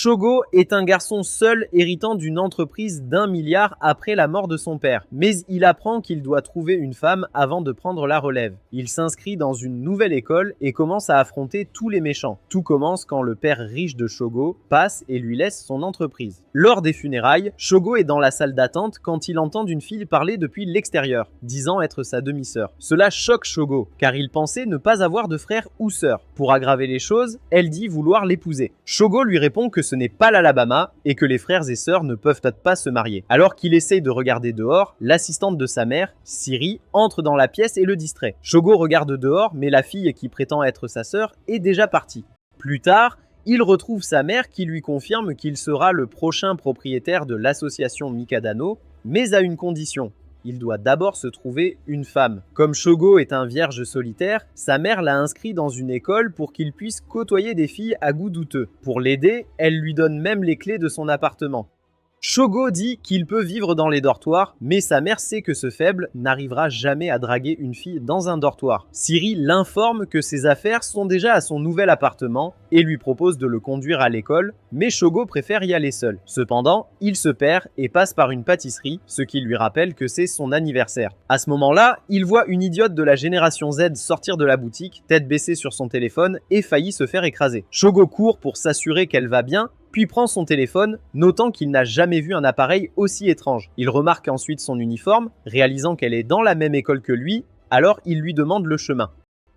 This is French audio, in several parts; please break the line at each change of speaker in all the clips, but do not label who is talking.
Shogo est un garçon seul héritant d'une entreprise d'1 milliard après la mort de son père, mais il apprend qu'il doit trouver une femme avant de prendre la relève. Il s'inscrit dans une nouvelle école et commence à affronter tous les méchants. Tout commence quand le père riche de Shogo passe et lui laisse son entreprise. Lors des funérailles, Shogo est dans la salle d'attente quand il entend une fille parler depuis l'extérieur, disant être sa demi-sœur. Cela choque Shogo, car il pensait ne pas avoir de frère ou sœur. Pour aggraver les choses, elle dit vouloir l'épouser. Shogo lui répond que ce n'est pas l'Alabama et que les frères et sœurs ne peuvent pas se marier. Alors qu'il essaye de regarder dehors, l'assistante de sa mère, Siri, entre dans la pièce et le distrait. Shogo regarde dehors, mais la fille qui prétend être sa sœur est déjà partie. Plus tard, il retrouve sa mère qui lui confirme qu'il sera le prochain propriétaire de l'association Mikadano, mais à une condition. Il doit d'abord se trouver une femme. Comme Shogo est un vierge solitaire, sa mère l'a inscrit dans une école pour qu'il puisse côtoyer des filles à goût douteux. Pour l'aider, elle lui donne même les clés de son appartement. Shogo dit qu'il peut vivre dans les dortoirs, mais sa mère sait que ce faible n'arrivera jamais à draguer une fille dans un dortoir. Siri l'informe que ses affaires sont déjà à son nouvel appartement et lui propose de le conduire à l'école, mais Shogo préfère y aller seul. Cependant, il se perd et passe par une pâtisserie, ce qui lui rappelle que c'est son anniversaire. À ce moment-là, il voit une idiote de la génération Z sortir de la boutique, tête baissée sur son téléphone et faillit se faire écraser. Shogo court pour s'assurer qu'elle va bien, puis prend son téléphone, notant qu'il n'a jamais vu un appareil aussi étrange. Il remarque ensuite son uniforme, réalisant qu'elle est dans la même école que lui, alors il lui demande le chemin.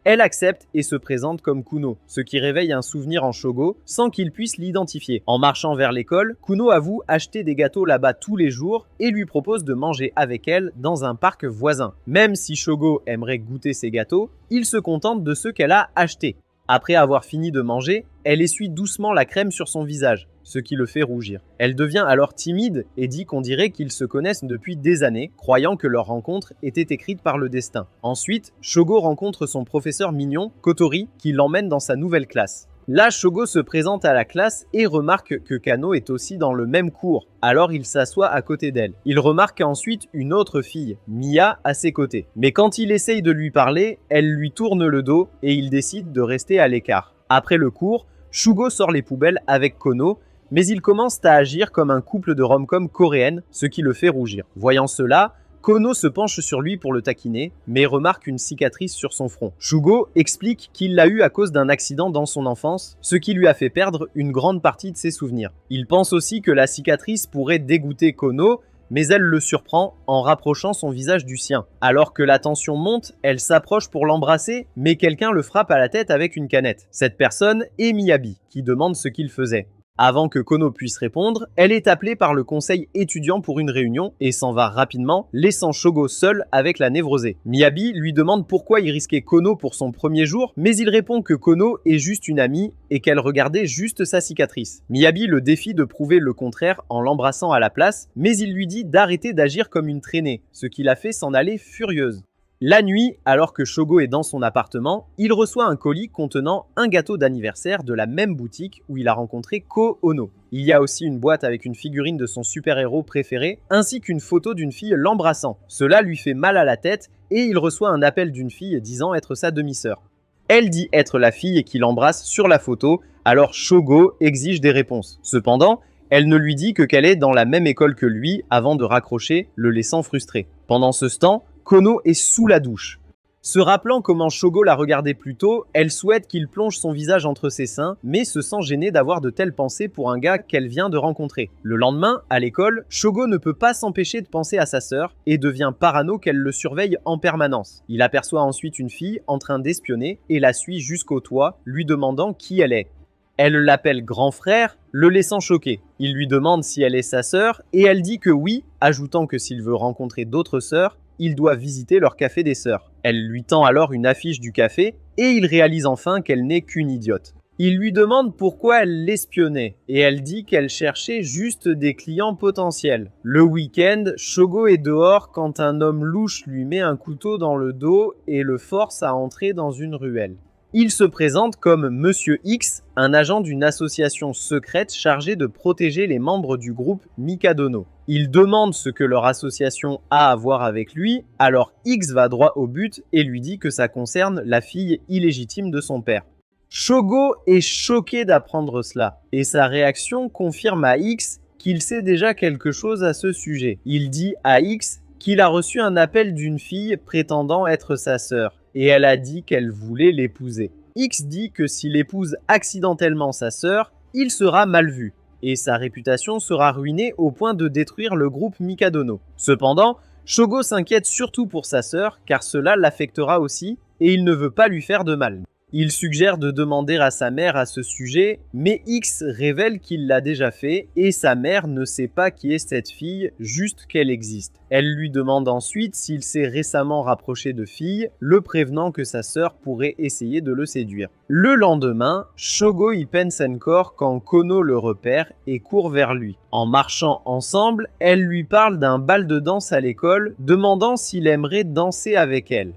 Elle accepte et se présente comme Kuno, ce qui réveille un souvenir en Shogo sans qu'il puisse l'identifier. En marchant vers l'école, Kuno avoue acheter des gâteaux là-bas tous les jours et lui propose de manger avec elle dans un parc voisin. Même si Shogo aimerait goûter ces gâteaux, il se contente de ceux qu'elle a achetés. Après avoir fini de manger, elle essuie doucement la crème sur son visage, ce qui le fait rougir. Elle devient alors timide et dit qu'on dirait qu'ils se connaissent depuis des années, croyant que leur rencontre était écrite par le destin. Ensuite, Shogo rencontre son professeur mignon, Kotori, qui l'emmène dans sa nouvelle classe. Là, Shogo se présente à la classe et remarque que Kano est aussi dans le même cours. Alors il s'assoit à côté d'elle. Il remarque ensuite une autre fille, Mia, à ses côtés. Mais quand il essaye de lui parler, elle lui tourne le dos et il décide de rester à l'écart. Après le cours, Shugo sort les poubelles avec Kono, mais ils commencent à agir comme un couple de rom-com coréenne, ce qui le fait rougir. Voyant cela, Kono se penche sur lui pour le taquiner, mais remarque une cicatrice sur son front. Shugo explique qu'il l'a eu à cause d'un accident dans son enfance, ce qui lui a fait perdre une grande partie de ses souvenirs. Il pense aussi que la cicatrice pourrait dégoûter Kono, mais elle le surprend en rapprochant son visage du sien. Alors que la tension monte, elle s'approche pour l'embrasser, mais quelqu'un le frappe à la tête avec une canette. Cette personne est Miyabi, qui demande ce qu'il faisait. Avant que Kono puisse répondre, elle est appelée par le conseil étudiant pour une réunion et s'en va rapidement, laissant Shogo seul avec la névrosée. Miyabi lui demande pourquoi il risquait Kono pour son premier jour, mais il répond que Kono est juste une amie et qu'elle regardait juste sa cicatrice. Miyabi le défie de prouver le contraire en l'embrassant à la place, mais il lui dit d'arrêter d'agir comme une traînée, ce qui la fait s'en aller furieuse. La nuit, alors que Shogo est dans son appartement, il reçoit un colis contenant un gâteau d'anniversaire de la même boutique où il a rencontré Ko Ono. Il y a aussi une boîte avec une figurine de son super-héros préféré, ainsi qu'une photo d'une fille l'embrassant. Cela lui fait mal à la tête et il reçoit un appel d'une fille disant être sa demi-sœur. Elle dit être la fille qui l'embrasse sur la photo, alors Shogo exige des réponses. Cependant, elle ne lui dit qu'elle est dans la même école que lui avant de raccrocher, le laissant frustré. Pendant ce temps, Kono est sous la douche. Se rappelant comment Shogo l'a regardé plus tôt, elle souhaite qu'il plonge son visage entre ses seins, mais se sent gênée d'avoir de telles pensées pour un gars qu'elle vient de rencontrer. Le lendemain, à l'école, Shogo ne peut pas s'empêcher de penser à sa sœur et devient parano qu'elle le surveille en permanence. Il aperçoit ensuite une fille en train d'espionner et la suit jusqu'au toit, lui demandant qui elle est. Elle l'appelle grand frère, le laissant choqué. Il lui demande si elle est sa sœur et elle dit que oui, ajoutant que s'il veut rencontrer d'autres sœurs, il doit visiter leur café des sœurs. Elle lui tend alors une affiche du café et il réalise enfin qu'elle n'est qu'une idiote. Il lui demande pourquoi elle l'espionnait et elle dit qu'elle cherchait juste des clients potentiels. Le week-end, Shogo est dehors quand un homme louche lui met un couteau dans le dos et le force à entrer dans une ruelle. Il se présente comme Monsieur X, un agent d'une association secrète chargée de protéger les membres du groupe Mikadano. Il demande ce que leur association a à voir avec lui, alors X va droit au but et lui dit que ça concerne la fille illégitime de son père. Shogo est choqué d'apprendre cela, et sa réaction confirme à X qu'il sait déjà quelque chose à ce sujet. Il dit à X qu'il a reçu un appel d'une fille prétendant être sa sœur, et elle a dit qu'elle voulait l'épouser. X dit que s'il épouse accidentellement sa sœur, il sera mal vu, et sa réputation sera ruinée au point de détruire le groupe Mikadono. Cependant, Shogo s'inquiète surtout pour sa sœur, car cela l'affectera aussi, et il ne veut pas lui faire de mal. Il suggère de demander à sa mère à ce sujet, mais X révèle qu'il l'a déjà fait et sa mère ne sait pas qui est cette fille, juste qu'elle existe. Elle lui demande ensuite s'il s'est récemment rapproché de filles, le prévenant que sa sœur pourrait essayer de le séduire. Le lendemain, Shogo y peine encore quand Kono le repère et court vers lui. En marchant ensemble, elle lui parle d'un bal de danse à l'école, demandant s'il aimerait danser avec elle.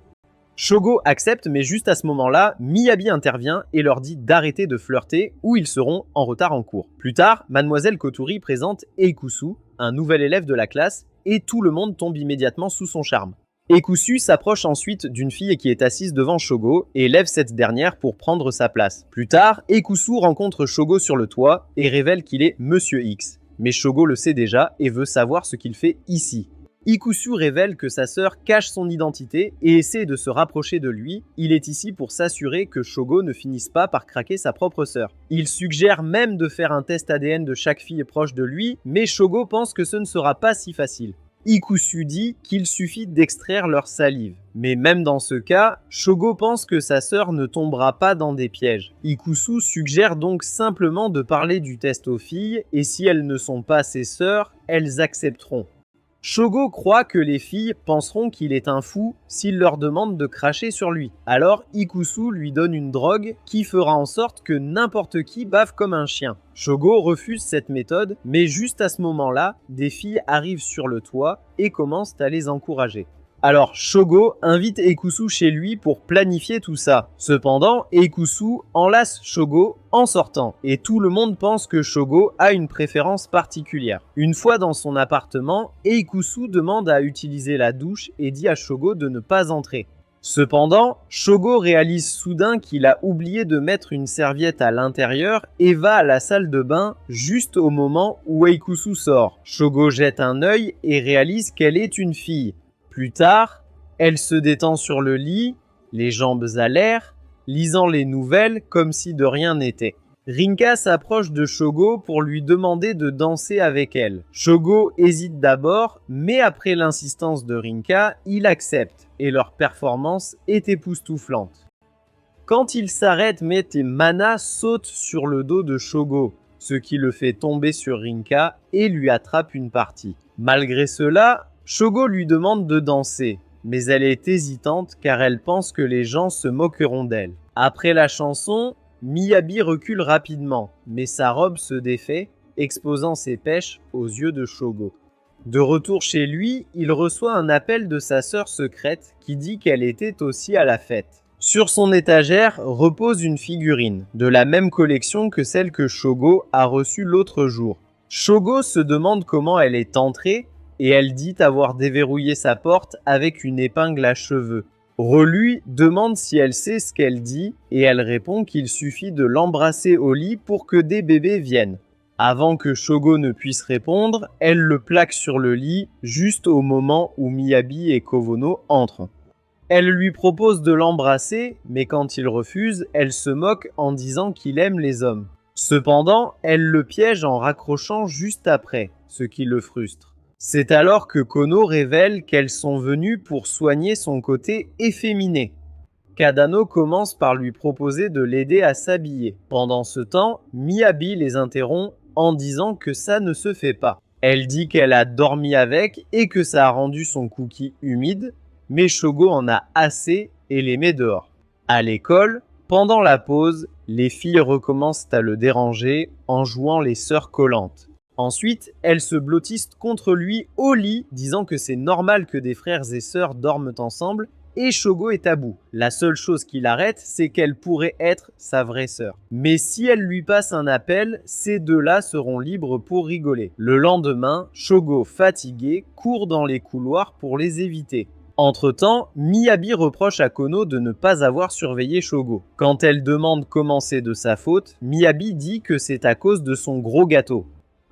Shogo accepte, mais juste à ce moment-là, Miyabi intervient et leur dit d'arrêter de flirter ou ils seront en retard en cours. Plus tard, Mademoiselle Kotori présente Eikusu, un nouvel élève de la classe, et tout le monde tombe immédiatement sous son charme. Eikusu s'approche ensuite d'une fille qui est assise devant Shogo et lève cette dernière pour prendre sa place. Plus tard, Eikusu rencontre Shogo sur le toit et révèle qu'il est Monsieur X. Mais Shogo le sait déjà et veut savoir ce qu'il fait ici. Ikusu révèle que sa sœur cache son identité et essaie de se rapprocher de lui. Il est ici pour s'assurer que Shogo ne finisse pas par craquer sa propre sœur. Il suggère même de faire un test ADN de chaque fille proche de lui, mais Shogo pense que ce ne sera pas si facile. Ikusu dit qu'il suffit d'extraire leur salive. Mais même dans ce cas, Shogo pense que sa sœur ne tombera pas dans des pièges. Ikusu suggère donc simplement de parler du test aux filles, et si elles ne sont pas ses sœurs, elles accepteront. Shogo croit que les filles penseront qu'il est un fou s'il leur demande de cracher sur lui. Alors Ikusu lui donne une drogue qui fera en sorte que n'importe qui bave comme un chien. Shogo refuse cette méthode, mais juste à ce moment-là, des filles arrivent sur le toit et commencent à les encourager. Alors Shogo invite Eikusu chez lui pour planifier tout ça. Cependant, Eikusu enlace Shogo en sortant et tout le monde pense que Shogo a une préférence particulière. Une fois dans son appartement, Eikusu demande à utiliser la douche et dit à Shogo de ne pas entrer. Cependant, Shogo réalise soudain qu'il a oublié de mettre une serviette à l'intérieur et va à la salle de bain juste au moment où Eikusu sort. Shogo jette un œil et réalise qu'elle est une fille. Plus tard, elle se détend sur le lit, les jambes à l'air, lisant les nouvelles comme si de rien n'était. Rinka s'approche de Shogo pour lui demander de danser avec elle. Shogo hésite d'abord, mais après l'insistance de Rinka, il accepte et leur performance est époustouflante. Quand il s'arrête, Mana saute sur le dos de Shogo, ce qui le fait tomber sur Rinka et lui attrape une partie. Malgré cela, Shogo lui demande de danser, mais elle est hésitante car elle pense que les gens se moqueront d'elle. Après la chanson, Miyabi recule rapidement, mais sa robe se défait, exposant ses pêches aux yeux de Shogo. De retour chez lui, il reçoit un appel de sa sœur secrète qui dit qu'elle était aussi à la fête. Sur son étagère repose une figurine, de la même collection que celle que Shogo a reçue l'autre jour. Shogo se demande comment elle est entrée, et elle dit avoir déverrouillé sa porte avec une épingle à cheveux. Relui demande si elle sait ce qu'elle dit et elle répond qu'il suffit de l'embrasser au lit pour que des bébés viennent. Avant que Shogo ne puisse répondre, elle le plaque sur le lit juste au moment où Miyabi et Kovono entrent. Elle lui propose de l'embrasser, mais quand il refuse, elle se moque en disant qu'il aime les hommes. Cependant, elle le piège en raccrochant juste après, ce qui le frustre. C'est alors que Kono révèle qu'elles sont venues pour soigner son côté efféminé. Kadano commence par lui proposer de l'aider à s'habiller. Pendant ce temps, Miyabi les interrompt en disant que ça ne se fait pas. Elle dit qu'elle a dormi avec et que ça a rendu son cookie humide, mais Shogo en a assez et les met dehors. À l'école, pendant la pause, les filles recommencent à le déranger en jouant les sœurs collantes. Ensuite, elles se blottissent contre lui au lit, disant que c'est normal que des frères et sœurs dorment ensemble, et Shogo est à bout. La seule chose qui l'arrête, c'est qu'elle pourrait être sa vraie sœur. Mais si elle lui passe un appel, ces deux-là seront libres pour rigoler. Le lendemain, Shogo, fatigué, court dans les couloirs pour les éviter. Entre-temps, Miyabi reproche à Kono de ne pas avoir surveillé Shogo. Quand elle demande comment c'est de sa faute, Miyabi dit que c'est à cause de son gros gâteau.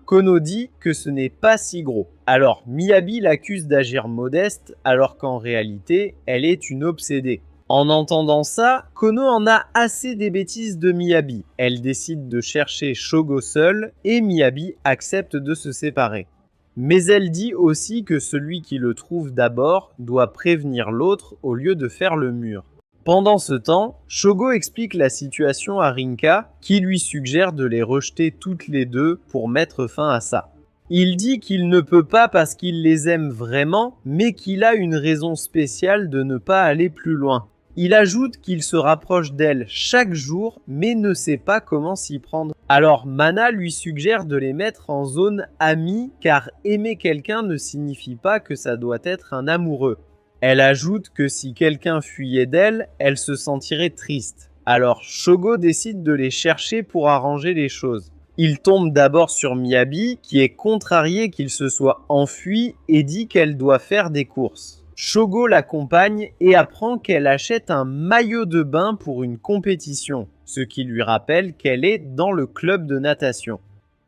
Kono dit que ce n'est pas si gros. Alors Miyabi l'accuse d'agir modeste alors qu'en réalité, elle est une obsédée. En entendant ça, Kono en a assez des bêtises de Miyabi. Elle décide de chercher Shogo seule et Miyabi accepte de se séparer. Mais elle dit aussi que celui qui le trouve d'abord doit prévenir l'autre au lieu de faire le mur. Pendant ce temps, Shogo explique la situation à Rinka, qui lui suggère de les rejeter toutes les deux pour mettre fin à ça. Il dit qu'il ne peut pas parce qu'il les aime vraiment, mais qu'il a une raison spéciale de ne pas aller plus loin. Il ajoute qu'il se rapproche d'elle chaque jour, mais ne sait pas comment s'y prendre. Alors Mana lui suggère de les mettre en zone amie, car aimer quelqu'un ne signifie pas que ça doit être un amoureux. Elle ajoute que si quelqu'un fuyait d'elle, elle se sentirait triste. Alors Shogo décide de les chercher pour arranger les choses. Il tombe d'abord sur Miyabi, qui est contrariée qu'il se soit enfui et dit qu'elle doit faire des courses. Shogo l'accompagne et apprend qu'elle achète un maillot de bain pour une compétition, ce qui lui rappelle qu'elle est dans le club de natation.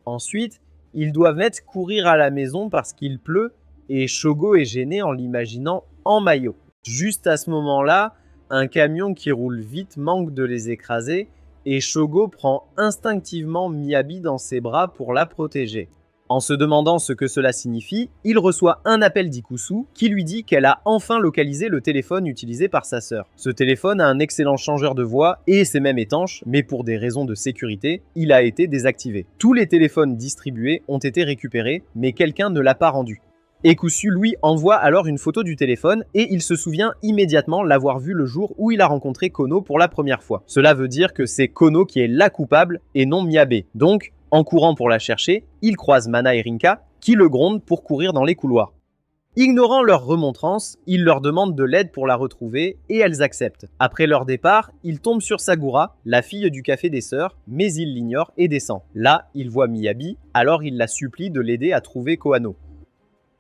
Ensuite, ils doivent mettre courir à la maison parce qu'il pleut et Shogo est gêné en l'imaginant en maillot. Juste à ce moment-là, un camion qui roule vite manque de les écraser et Shogo prend instinctivement Miyabi dans ses bras pour la protéger. En se demandant ce que cela signifie, il reçoit un appel d'Ikusu qui lui dit qu'elle a enfin localisé le téléphone utilisé par sa sœur. Ce téléphone a un excellent changeur de voix et c'est même étanche, mais pour des raisons de sécurité, il a été désactivé. Tous les téléphones distribués ont été récupérés, mais quelqu'un ne l'a pas rendu. Ikusu lui envoie alors une photo du téléphone et il se souvient immédiatement l'avoir vu le jour où il a rencontré Kono pour la première fois. Cela veut dire que c'est Kono qui est la coupable et non Miyabe. Donc, en courant pour la chercher, il croise Mana et Rinka qui le grondent pour courir dans les couloirs. Ignorant leur remontrance, il leur demande de l'aide pour la retrouver et elles acceptent. Après leur départ, il tombe sur Sagura, la fille du café des sœurs, mais il l'ignore et descend. Là, il voit Miyabi, alors il la supplie de l'aider à trouver Koano.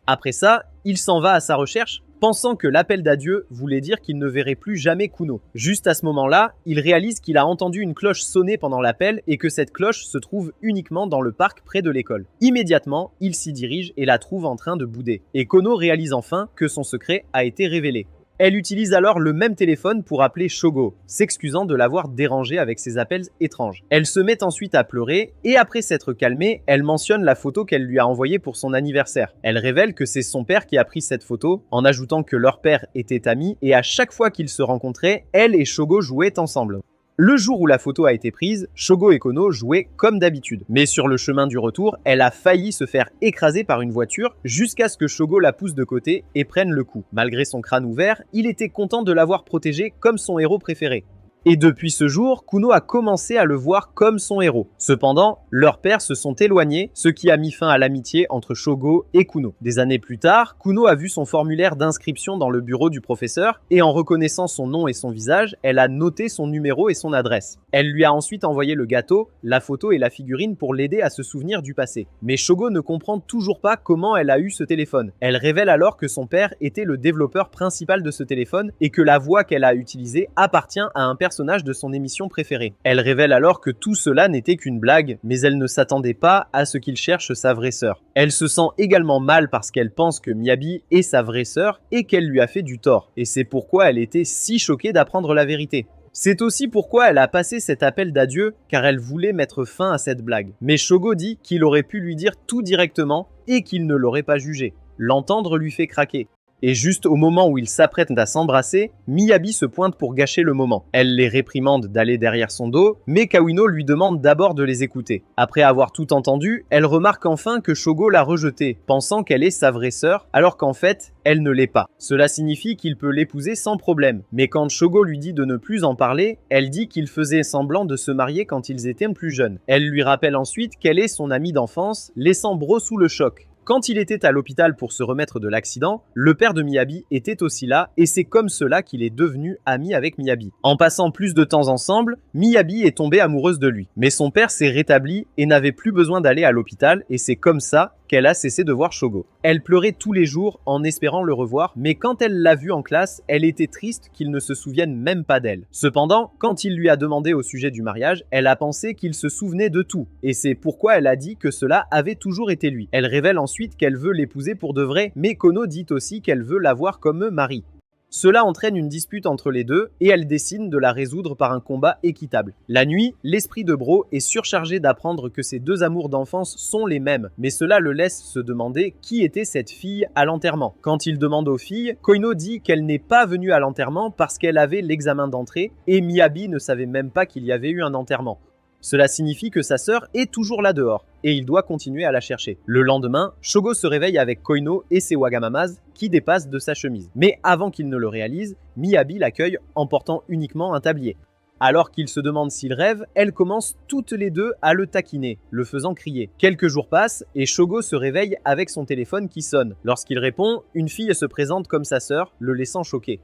Après ça, il s'en va à sa recherche, pensant que l'appel d'adieu voulait dire qu'il ne verrait plus jamais Kuno. Juste à ce moment-là, il réalise qu'il a entendu une cloche sonner pendant l'appel et que cette cloche se trouve uniquement dans le parc près de l'école. Immédiatement, il s'y dirige et la trouve en train de bouder. Et Kono réalise enfin que son secret a été révélé. Elle utilise alors le même téléphone pour appeler Shogo, s'excusant de l'avoir dérangé avec ses appels étranges. Elle se met ensuite à pleurer et après s'être calmée, elle mentionne la photo qu'elle lui a envoyée pour son anniversaire. Elle révèle que c'est son père qui a pris cette photo, en ajoutant que leur père était amis et à chaque fois qu'ils se rencontraient, elle et Shogo jouaient ensemble. Le jour où la photo a été prise, Shogo et Kono jouaient comme d'habitude. Mais sur le chemin du retour, elle a failli se faire écraser par une voiture jusqu'à ce que Shogo la pousse de côté et prenne le coup. Malgré son crâne ouvert, il était content de l'avoir protégée comme son héros préféré. Et depuis ce jour, Kuno a commencé à le voir comme son héros. Cependant, leurs pères se sont éloignés, ce qui a mis fin à l'amitié entre Shogo et Kuno. Des années plus tard, Kuno a vu son formulaire d'inscription dans le bureau du professeur et en reconnaissant son nom et son visage, elle a noté son numéro et son adresse. Elle lui a ensuite envoyé le gâteau, la photo et la figurine pour l'aider à se souvenir du passé. Mais Shogo ne comprend toujours pas comment elle a eu ce téléphone. Elle révèle alors que son père était le développeur principal de ce téléphone et que la voix qu'elle a utilisée appartient à un personnage de son émission préférée. Elle révèle alors que tout cela n'était qu'une blague, mais elle ne s'attendait pas à ce qu'il cherche sa vraie sœur. Elle se sent également mal parce qu'elle pense que Miyabi est sa vraie sœur et qu'elle lui a fait du tort. Et c'est pourquoi elle était si choquée d'apprendre la vérité. C'est aussi pourquoi elle a passé cet appel d'adieu, car elle voulait mettre fin à cette blague. Mais Shogo dit qu'il aurait pu lui dire tout directement et qu'il ne l'aurait pas jugé. L'entendre lui fait craquer. Et juste au moment où ils s'apprêtent à s'embrasser, Miyabi se pointe pour gâcher le moment. Elle les réprimande d'aller derrière son dos, mais Kawino lui demande d'abord de les écouter. Après avoir tout entendu, elle remarque enfin que Shogo l'a rejetée, pensant qu'elle est sa vraie sœur, alors qu'en fait, elle ne l'est pas. Cela signifie qu'il peut l'épouser sans problème. Mais quand Shogo lui dit de ne plus en parler, elle dit qu'il faisait semblant de se marier quand ils étaient plus jeunes. Elle lui rappelle ensuite qu'elle est son amie d'enfance, laissant Bro sous le choc. Quand il était à l'hôpital pour se remettre de l'accident, le père de Miyabi était aussi là et c'est comme cela qu'il est devenu ami avec Miyabi. En passant plus de temps ensemble, Miyabi est tombée amoureuse de lui. Mais son père s'est rétabli et n'avait plus besoin d'aller à l'hôpital et c'est comme ça qu'elle a cessé de voir Shogo. Elle pleurait tous les jours en espérant le revoir, mais quand elle l'a vu en classe, elle était triste qu'il ne se souvienne même pas d'elle. Cependant, quand il lui a demandé au sujet du mariage, elle a pensé qu'il se souvenait de tout, et c'est pourquoi elle a dit que cela avait toujours été lui. Elle révèle ensuite qu'elle veut l'épouser pour de vrai, mais Kono dit aussi qu'elle veut l'avoir comme mari. Cela entraîne une dispute entre les deux et elle décide de la résoudre par un combat équitable. La nuit, l'esprit de Bro est surchargé d'apprendre que ses deux amours d'enfance sont les mêmes, mais cela le laisse se demander qui était cette fille à l'enterrement. Quand il demande aux filles, Koino dit qu'elle n'est pas venue à l'enterrement parce qu'elle avait l'examen d'entrée et Miyabi ne savait même pas qu'il y avait eu un enterrement. Cela signifie que sa sœur est toujours là dehors, et il doit continuer à la chercher. Le lendemain, Shogo se réveille avec Koino et ses Wagamamas qui dépassent de sa chemise. Mais avant qu'il ne le réalise, Miyabi l'accueille en portant uniquement un tablier. Alors qu'il se demande s'il rêve, elles commencent toutes les deux à le taquiner, le faisant crier. Quelques jours passent et Shogo se réveille avec son téléphone qui sonne. Lorsqu'il répond, une fille se présente comme sa sœur, le laissant choqué.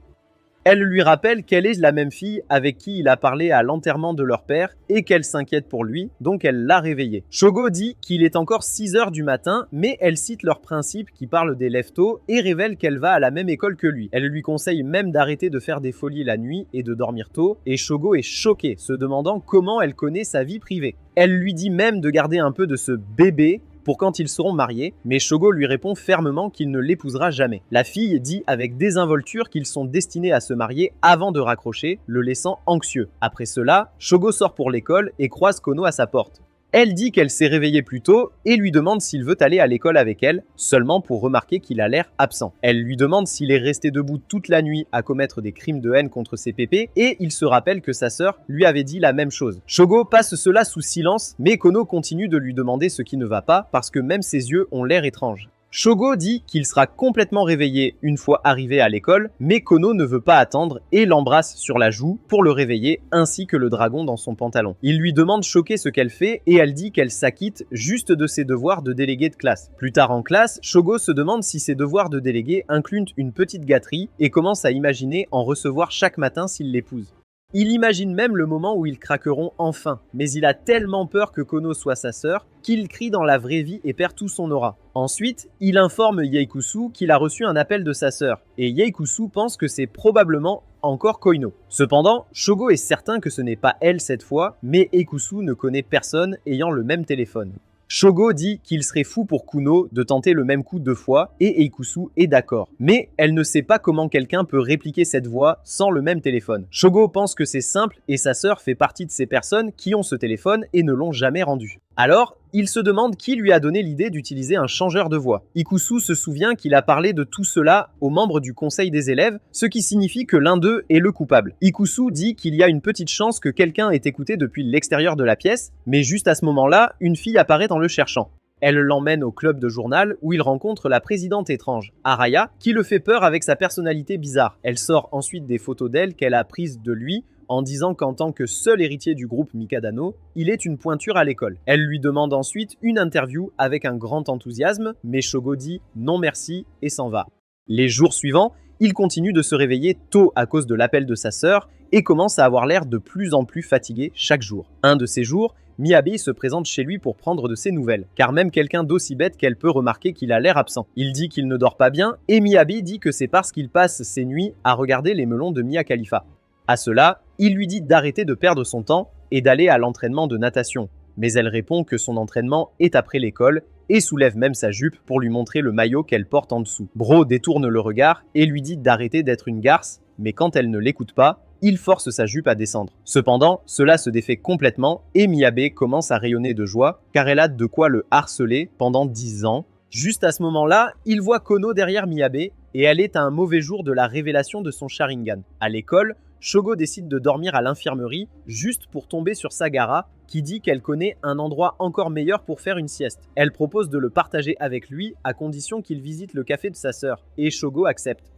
Elle lui rappelle qu'elle est la même fille avec qui il a parlé à l'enterrement de leur père et qu'elle s'inquiète pour lui, donc elle l'a réveillé. Shogo dit qu'il est encore 6 heures du matin, mais elle cite leurs principes qui parlent des lève-tôt et révèle qu'elle va à la même école que lui. Elle lui conseille même d'arrêter de faire des folies la nuit et de dormir tôt, et Shogo est choqué, se demandant comment elle connaît sa vie privée. Elle lui dit même de garder un peu de ce bébé pour quand ils seront mariés, mais Shogo lui répond fermement qu'il ne l'épousera jamais. La fille dit avec désinvolture qu'ils sont destinés à se marier avant de raccrocher, le laissant anxieux. Après cela, Shogo sort pour l'école et croise Kono à sa porte. Elle dit qu'elle s'est réveillée plus tôt et lui demande s'il veut aller à l'école avec elle, seulement pour remarquer qu'il a l'air absent. Elle lui demande s'il est resté debout toute la nuit à commettre des crimes de haine contre ses pépés et il se rappelle que sa sœur lui avait dit la même chose. Shogo passe cela sous silence, mais Kono continue de lui demander ce qui ne va pas parce que même ses yeux ont l'air étranges. Shogo dit qu'il sera complètement réveillé une fois arrivé à l'école, mais Kono ne veut pas attendre et l'embrasse sur la joue pour le réveiller ainsi que le dragon dans son pantalon. Il lui demande choqué ce qu'elle fait et elle dit qu'elle s'acquitte juste de ses devoirs de délégué de classe. Plus tard en classe, Shogo se demande si ses devoirs de délégué incluent une petite gâterie et commence à imaginer en recevoir chaque matin s'il l'épouse. Il imagine même le moment où ils craqueront enfin, mais il a tellement peur que Kono soit sa sœur qu'il crie dans la vraie vie et perd tout son aura. Ensuite, il informe Yeikusu qu'il a reçu un appel de sa sœur, et Yeikusu pense que c'est probablement encore Koino. Cependant, Shogo est certain que ce n'est pas elle cette fois, mais Eikusu ne connaît personne ayant le même téléphone. Shogo dit qu'il serait fou pour Kuno de tenter le même coup 2 fois et Eikusu est d'accord. Mais elle ne sait pas comment quelqu'un peut répliquer cette voix sans le même téléphone. Shogo pense que c'est simple et sa sœur fait partie de ces personnes qui ont ce téléphone et ne l'ont jamais rendu. Alors, il se demande qui lui a donné l'idée d'utiliser un changeur de voix. Ikusu se souvient qu'il a parlé de tout cela aux membres du conseil des élèves, ce qui signifie que l'un d'eux est le coupable. Ikusu dit qu'il y a une petite chance que quelqu'un ait écouté depuis l'extérieur de la pièce, mais juste à ce moment-là, une fille apparaît en le cherchant. Elle l'emmène au club de journal où il rencontre la présidente étrange, Araya, qui le fait peur avec sa personnalité bizarre. Elle sort ensuite des photos d'elle qu'elle a prises de lui, en disant qu'en tant que seul héritier du groupe Mikadano, il est une pointure à l'école. Elle lui demande ensuite une interview avec un grand enthousiasme, mais Shogo dit non merci et s'en va. Les jours suivants, il continue de se réveiller tôt à cause de l'appel de sa sœur et commence à avoir l'air de plus en plus fatigué chaque jour. Un de ces jours, Miyabi se présente chez lui pour prendre de ses nouvelles, car même quelqu'un d'aussi bête qu'elle peut remarquer qu'il a l'air absent. Il dit qu'il ne dort pas bien et Miyabi dit que c'est parce qu'il passe ses nuits à regarder les melons de Mia Khalifa. À cela, il lui dit d'arrêter de perdre son temps et d'aller à l'entraînement de natation. Mais elle répond que son entraînement est après l'école et soulève même sa jupe pour lui montrer le maillot qu'elle porte en dessous. Bro détourne le regard et lui dit d'arrêter d'être une garce, mais quand elle ne l'écoute pas, il force sa jupe à descendre. Cependant, cela se défait complètement et Miyabe commence à rayonner de joie car elle a de quoi le harceler pendant 10 ans. Juste à ce moment-là, il voit Kono derrière Miyabe et elle est à un mauvais jour de la révélation de son Sharingan. À l'école, Shogo décide de dormir à l'infirmerie juste pour tomber sur Sagara qui dit qu'elle connaît un endroit encore meilleur pour faire une sieste. Elle propose de le partager avec lui à condition qu'il visite le café de sa sœur et Shogo accepte.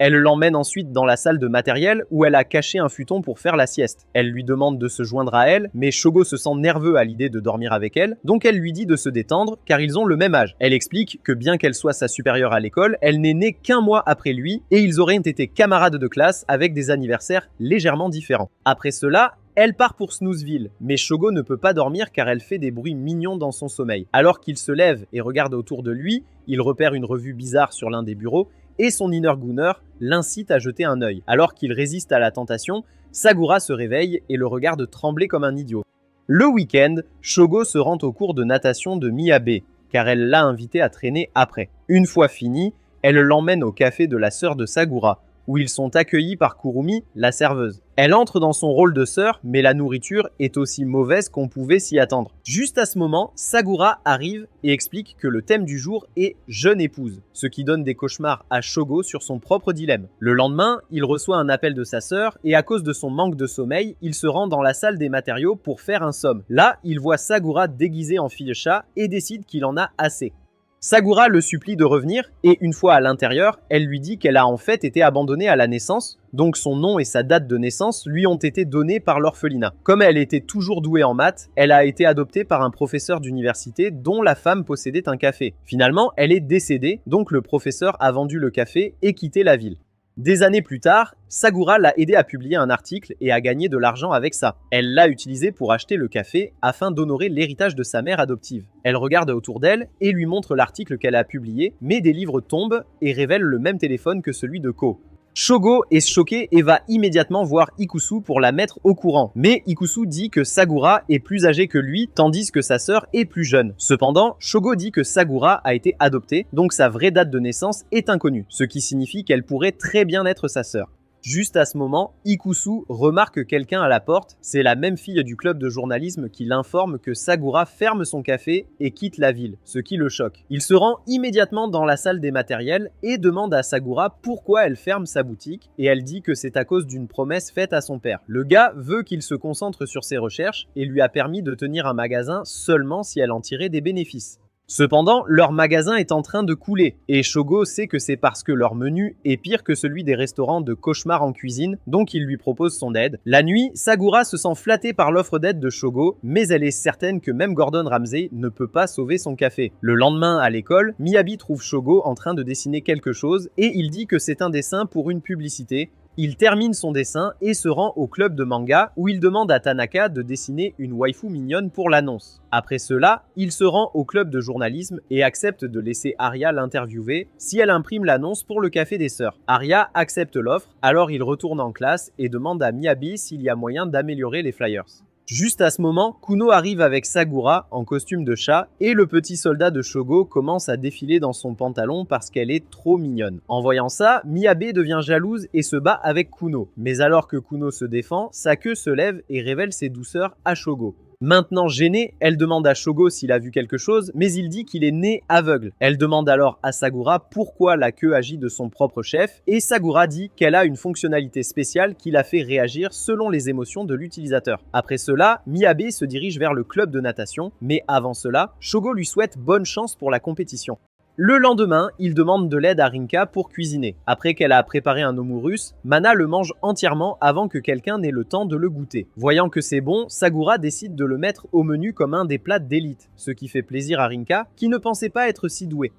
Elle l'emmène ensuite dans la salle de matériel où elle a caché un futon pour faire la sieste. Elle lui demande de se joindre à elle, mais Shogo se sent nerveux à l'idée de dormir avec elle, donc elle lui dit de se détendre car ils ont le même âge. Elle explique que bien qu'elle soit sa supérieure à l'école, elle n'est née qu'un mois après lui et ils auraient été camarades de classe avec des anniversaires légèrement différents. Après cela, Elle part pour Snoozeville, mais Shogo ne peut pas dormir car elle fait des bruits mignons dans son sommeil. Alors qu'il se lève et regarde autour de lui, il repère une revue bizarre sur l'un des bureaux et son inner gooner l'incite à jeter un œil. Alors qu'il résiste à la tentation, Sagura se réveille et le regarde trembler comme un idiot. Le week-end, Shogo se rend au cours de natation de Miyabe, car elle l'a invité à traîner après. Une fois fini, elle l'emmène au café de la sœur de Sagura, où ils sont accueillis par Kurumi, la serveuse. Elle entre dans son rôle de sœur, mais la nourriture est aussi mauvaise qu'on pouvait s'y attendre. Juste à ce moment, Sagura arrive et explique que le thème du jour est « jeune épouse », ce qui donne des cauchemars à Shogo sur son propre dilemme. Le lendemain, il reçoit un appel de sa sœur et à cause de son manque de sommeil, il se rend dans la salle des matériaux pour faire un somme. Là, il voit Sagura déguisée en fille-chat et décide qu'il en a assez. Sagura le supplie de revenir et une fois à l'intérieur, elle lui dit qu'elle a en fait été abandonnée à la naissance, donc son nom et sa date de naissance lui ont été donnés par l'orphelinat. Comme elle était toujours douée en maths, elle a été adoptée par un professeur d'université dont la femme possédait un café. Finalement, elle est décédée, donc le professeur a vendu le café et quitté la ville. Des années plus tard, Sagura l'a aidé à publier un article et à gagner de l'argent avec ça. Elle l'a utilisé pour acheter le café afin d'honorer l'héritage de sa mère adoptive. Elle regarde autour d'elle et lui montre l'article qu'elle a publié, mais des livres tombent et révèlent le même téléphone que celui de Ko. Shogo est choqué et va immédiatement voir Ikusu pour la mettre au courant. Mais Ikusu dit que Sagura est plus âgée que lui, tandis que sa sœur est plus jeune. Cependant, Shogo dit que Sagura a été adoptée, donc sa vraie date de naissance est inconnue, ce qui signifie qu'elle pourrait très bien être sa sœur. Juste à ce moment, Ikusu remarque quelqu'un à la porte, c'est la même fille du club de journalisme qui l'informe que Sagura ferme son café et quitte la ville, ce qui le choque. Il se rend immédiatement dans la salle des matériels et demande à Sagura pourquoi elle ferme sa boutique et elle dit que c'est à cause d'une promesse faite à son père. Le gars veut qu'il se concentre sur ses recherches et lui a permis de tenir un magasin seulement si elle en tirait des bénéfices. Cependant, leur magasin est en train de couler, et Shogo sait que c'est parce que leur menu est pire que celui des restaurants de cauchemar en cuisine, donc il lui propose son aide. La nuit, Sagura se sent flattée par l'offre d'aide de Shogo, mais elle est certaine que même Gordon Ramsay ne peut pas sauver son café. Le lendemain, à l'école, Miyabi trouve Shogo en train de dessiner quelque chose, et il dit que c'est un dessin pour une publicité. Il termine son dessin et se rend au club de manga où il demande à Tanaka de dessiner une waifu mignonne pour l'annonce. Après cela, il se rend au club de journalisme et accepte de laisser Aria l'interviewer si elle imprime l'annonce pour le café des sœurs. Aria accepte l'offre, alors il retourne en classe et demande à Miyabi s'il y a moyen d'améliorer les flyers. Juste à ce moment, Kuno arrive avec Sagura en costume de chat et le petit soldat de Shogo commence à défiler dans son pantalon parce qu'elle est trop mignonne. En voyant ça, Miyabe devient jalouse et se bat avec Kuno. Mais alors que Kuno se défend, sa queue se lève et révèle ses douceurs à Shogo. Maintenant gênée, elle demande à Shogo s'il a vu quelque chose, mais il dit qu'il est né aveugle. Elle demande alors à Sagura pourquoi la queue agit de son propre chef, et Sagura dit qu'elle a une fonctionnalité spéciale qui la fait réagir selon les émotions de l'utilisateur. Après cela, Miyabe se dirige vers le club de natation, mais avant cela, Shogo lui souhaite bonne chance pour la compétition. Le lendemain, il demande de l'aide à Rinka pour cuisiner. Après qu'elle a préparé un omurus, Mana le mange entièrement avant que quelqu'un n'ait le temps de le goûter. Voyant que c'est bon, Sagura décide de le mettre au menu comme un des plats d'élite, ce qui fait plaisir à Rinka, qui ne pensait pas être si douée.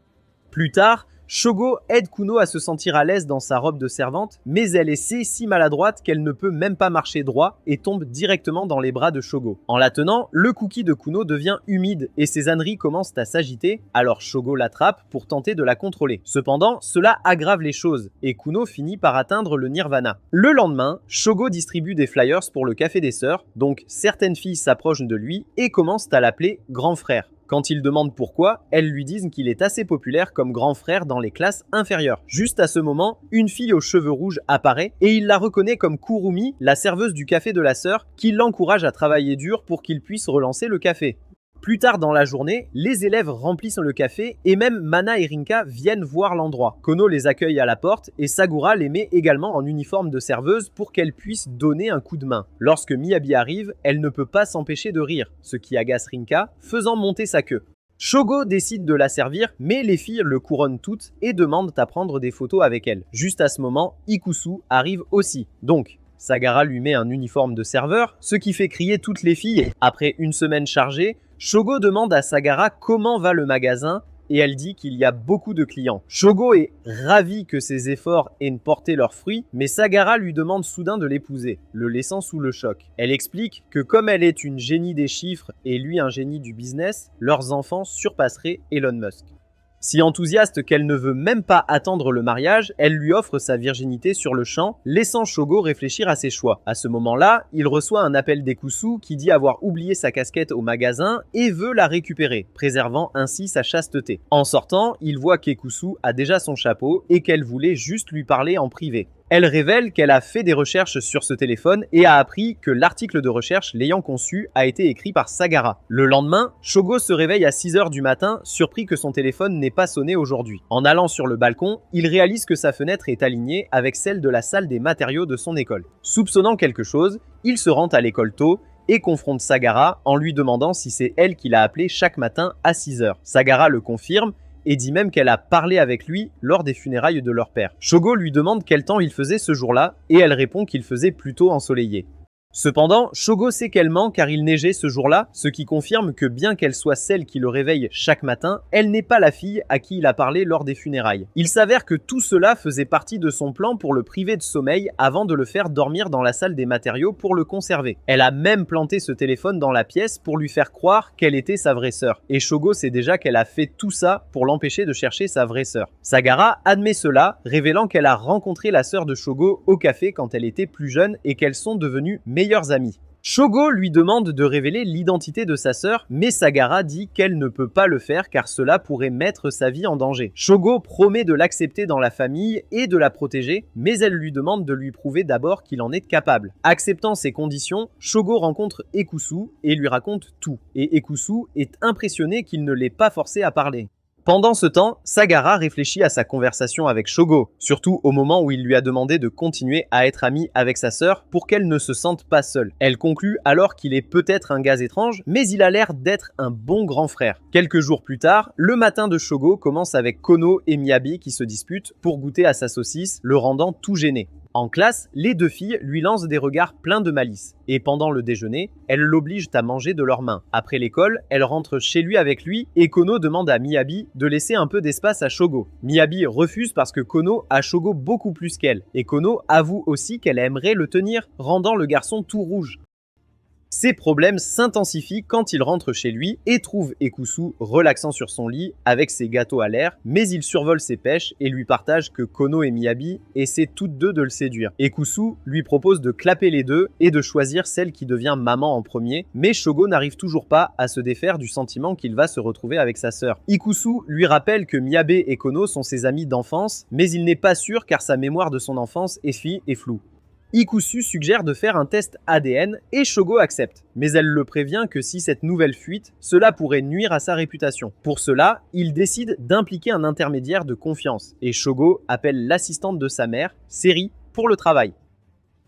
Plus tard, Shogo aide Kuno à se sentir à l'aise dans sa robe de servante, mais elle est si maladroite qu'elle ne peut même pas marcher droit et tombe directement dans les bras de Shogo. En la tenant, le cookie de Kuno devient humide et ses âneries commencent à s'agiter, alors Shogo l'attrape pour tenter de la contrôler. Cependant, cela aggrave les choses et Kuno finit par atteindre le nirvana. Le lendemain, Shogo distribue des flyers pour le café des sœurs, donc certaines filles s'approchent de lui et commencent à l'appeler grand frère. Quand il demande pourquoi, elles lui disent qu'il est assez populaire comme grand frère dans les classes inférieures. Juste à ce moment, une fille aux cheveux rouges apparaît et il la reconnaît comme Kurumi, la serveuse du café de la sœur, qui l'encourage à travailler dur pour qu'il puisse relancer le café. Plus tard dans la journée, les élèves remplissent le café et même Mana et Rinka viennent voir l'endroit. Kono les accueille à la porte et Sagura les met également en uniforme de serveuse pour qu'elle puisse donner un coup de main. Lorsque Miyabi arrive, elle ne peut pas s'empêcher de rire, ce qui agace Rinka, faisant monter sa queue. Shogo décide de la servir, mais les filles le couronnent toutes et demandent à prendre des photos avec elle. Juste à ce moment, Ikusu arrive aussi. Donc, Sagara lui met un uniforme de serveur, ce qui fait crier toutes les filles. Après une semaine chargée, Shogo demande à Sagara comment va le magasin et elle dit qu'il y a beaucoup de clients. Shogo est ravi que ses efforts aient porté leurs fruits, mais Sagara lui demande soudain de l'épouser, le laissant sous le choc. Elle explique que comme elle est une génie des chiffres et lui un génie du business, leurs enfants surpasseraient Elon Musk. Si enthousiaste qu'elle ne veut même pas attendre le mariage, elle lui offre sa virginité sur le champ, laissant Shogo réfléchir à ses choix. À ce moment-là, il reçoit un appel d'Ekusu qui dit avoir oublié sa casquette au magasin et veut la récupérer, préservant ainsi sa chasteté. En sortant, il voit qu'Ekusu a déjà son chapeau et qu'elle voulait juste lui parler en privé. Elle révèle qu'elle a fait des recherches sur ce téléphone et a appris que l'article de recherche l'ayant conçu a été écrit par Sagara. Le lendemain, Shogo se réveille à 6h du matin, surpris que son téléphone n'ait pas sonné aujourd'hui. En allant sur le balcon, il réalise que sa fenêtre est alignée avec celle de la salle des matériaux de son école. Soupçonnant quelque chose, il se rend à l'école tôt et confronte Sagara en lui demandant si c'est elle qui l'a appelé chaque matin à 6h. Sagara le confirme et dit même qu'elle a parlé avec lui lors des funérailles de leur père. Shogo lui demande quel temps il faisait ce jour-là et elle répond qu'il faisait plutôt ensoleillé. Cependant, Shogo sait qu'elle ment car il neigeait ce jour-là, ce qui confirme que bien qu'elle soit celle qui le réveille chaque matin, elle n'est pas la fille à qui il a parlé lors des funérailles. Il s'avère que tout cela faisait partie de son plan pour le priver de sommeil avant de le faire dormir dans la salle des matériaux pour le conserver. Elle a même planté ce téléphone dans la pièce pour lui faire croire qu'elle était sa vraie sœur. Et Shogo sait déjà qu'elle a fait tout ça pour l'empêcher de chercher sa vraie sœur. Sagara admet cela, révélant qu'elle a rencontré la sœur de Shogo au café quand elle était plus jeune et qu'elles sont devenues meilleurs amis. Shogo lui demande de révéler l'identité de sa sœur, mais Sagara dit qu'elle ne peut pas le faire car cela pourrait mettre sa vie en danger. Shogo promet de l'accepter dans la famille et de la protéger, mais elle lui demande de lui prouver d'abord qu'il en est capable. Acceptant ces conditions, Shogo rencontre Ekusu et lui raconte tout. Et Ekusu est impressionné qu'il ne l'ait pas forcé à parler. Pendant ce temps, Sagara réfléchit à sa conversation avec Shogo, surtout au moment où il lui a demandé de continuer à être amie avec sa sœur pour qu'elle ne se sente pas seule. Elle conclut alors qu'il est peut-être un gars étrange, mais il a l'air d'être un bon grand frère. Quelques jours plus tard, le matin de Shogo commence avec Kono et Miyabi qui se disputent pour goûter à sa saucisse, le rendant tout gêné. En classe, les deux filles lui lancent des regards pleins de malice. Et pendant le déjeuner, elles l'obligent à manger de leurs mains. Après l'école, elle rentre chez lui avec lui et Kono demande à Miyabi de laisser un peu d'espace à Shogo. Miyabi refuse parce que Kono a Shogo beaucoup plus qu'elle. Et Kono avoue aussi qu'elle aimerait le tenir, rendant le garçon tout rouge. Ses problèmes s'intensifient quand il rentre chez lui et trouve Ekusu relaxant sur son lit avec ses gâteaux à l'air, mais il survole ses pêches et lui partage que Kono et Miyabi essaient toutes deux de le séduire. Ekusu lui propose de clapper les deux et de choisir celle qui devient maman en premier, mais Shogo n'arrive toujours pas à se défaire du sentiment qu'il va se retrouver avec sa sœur. Ikusu lui rappelle que Miyabe et Kono sont ses amis d'enfance, mais il n'est pas sûr car sa mémoire de son enfance est floue. Ikusu suggère de faire un test ADN et Shogo accepte, mais elle le prévient que si cette nouvelle fuite, cela pourrait nuire à sa réputation. Pour cela, il décide d'impliquer un intermédiaire de confiance et Shogo appelle l'assistante de sa mère, Seri, pour le travail.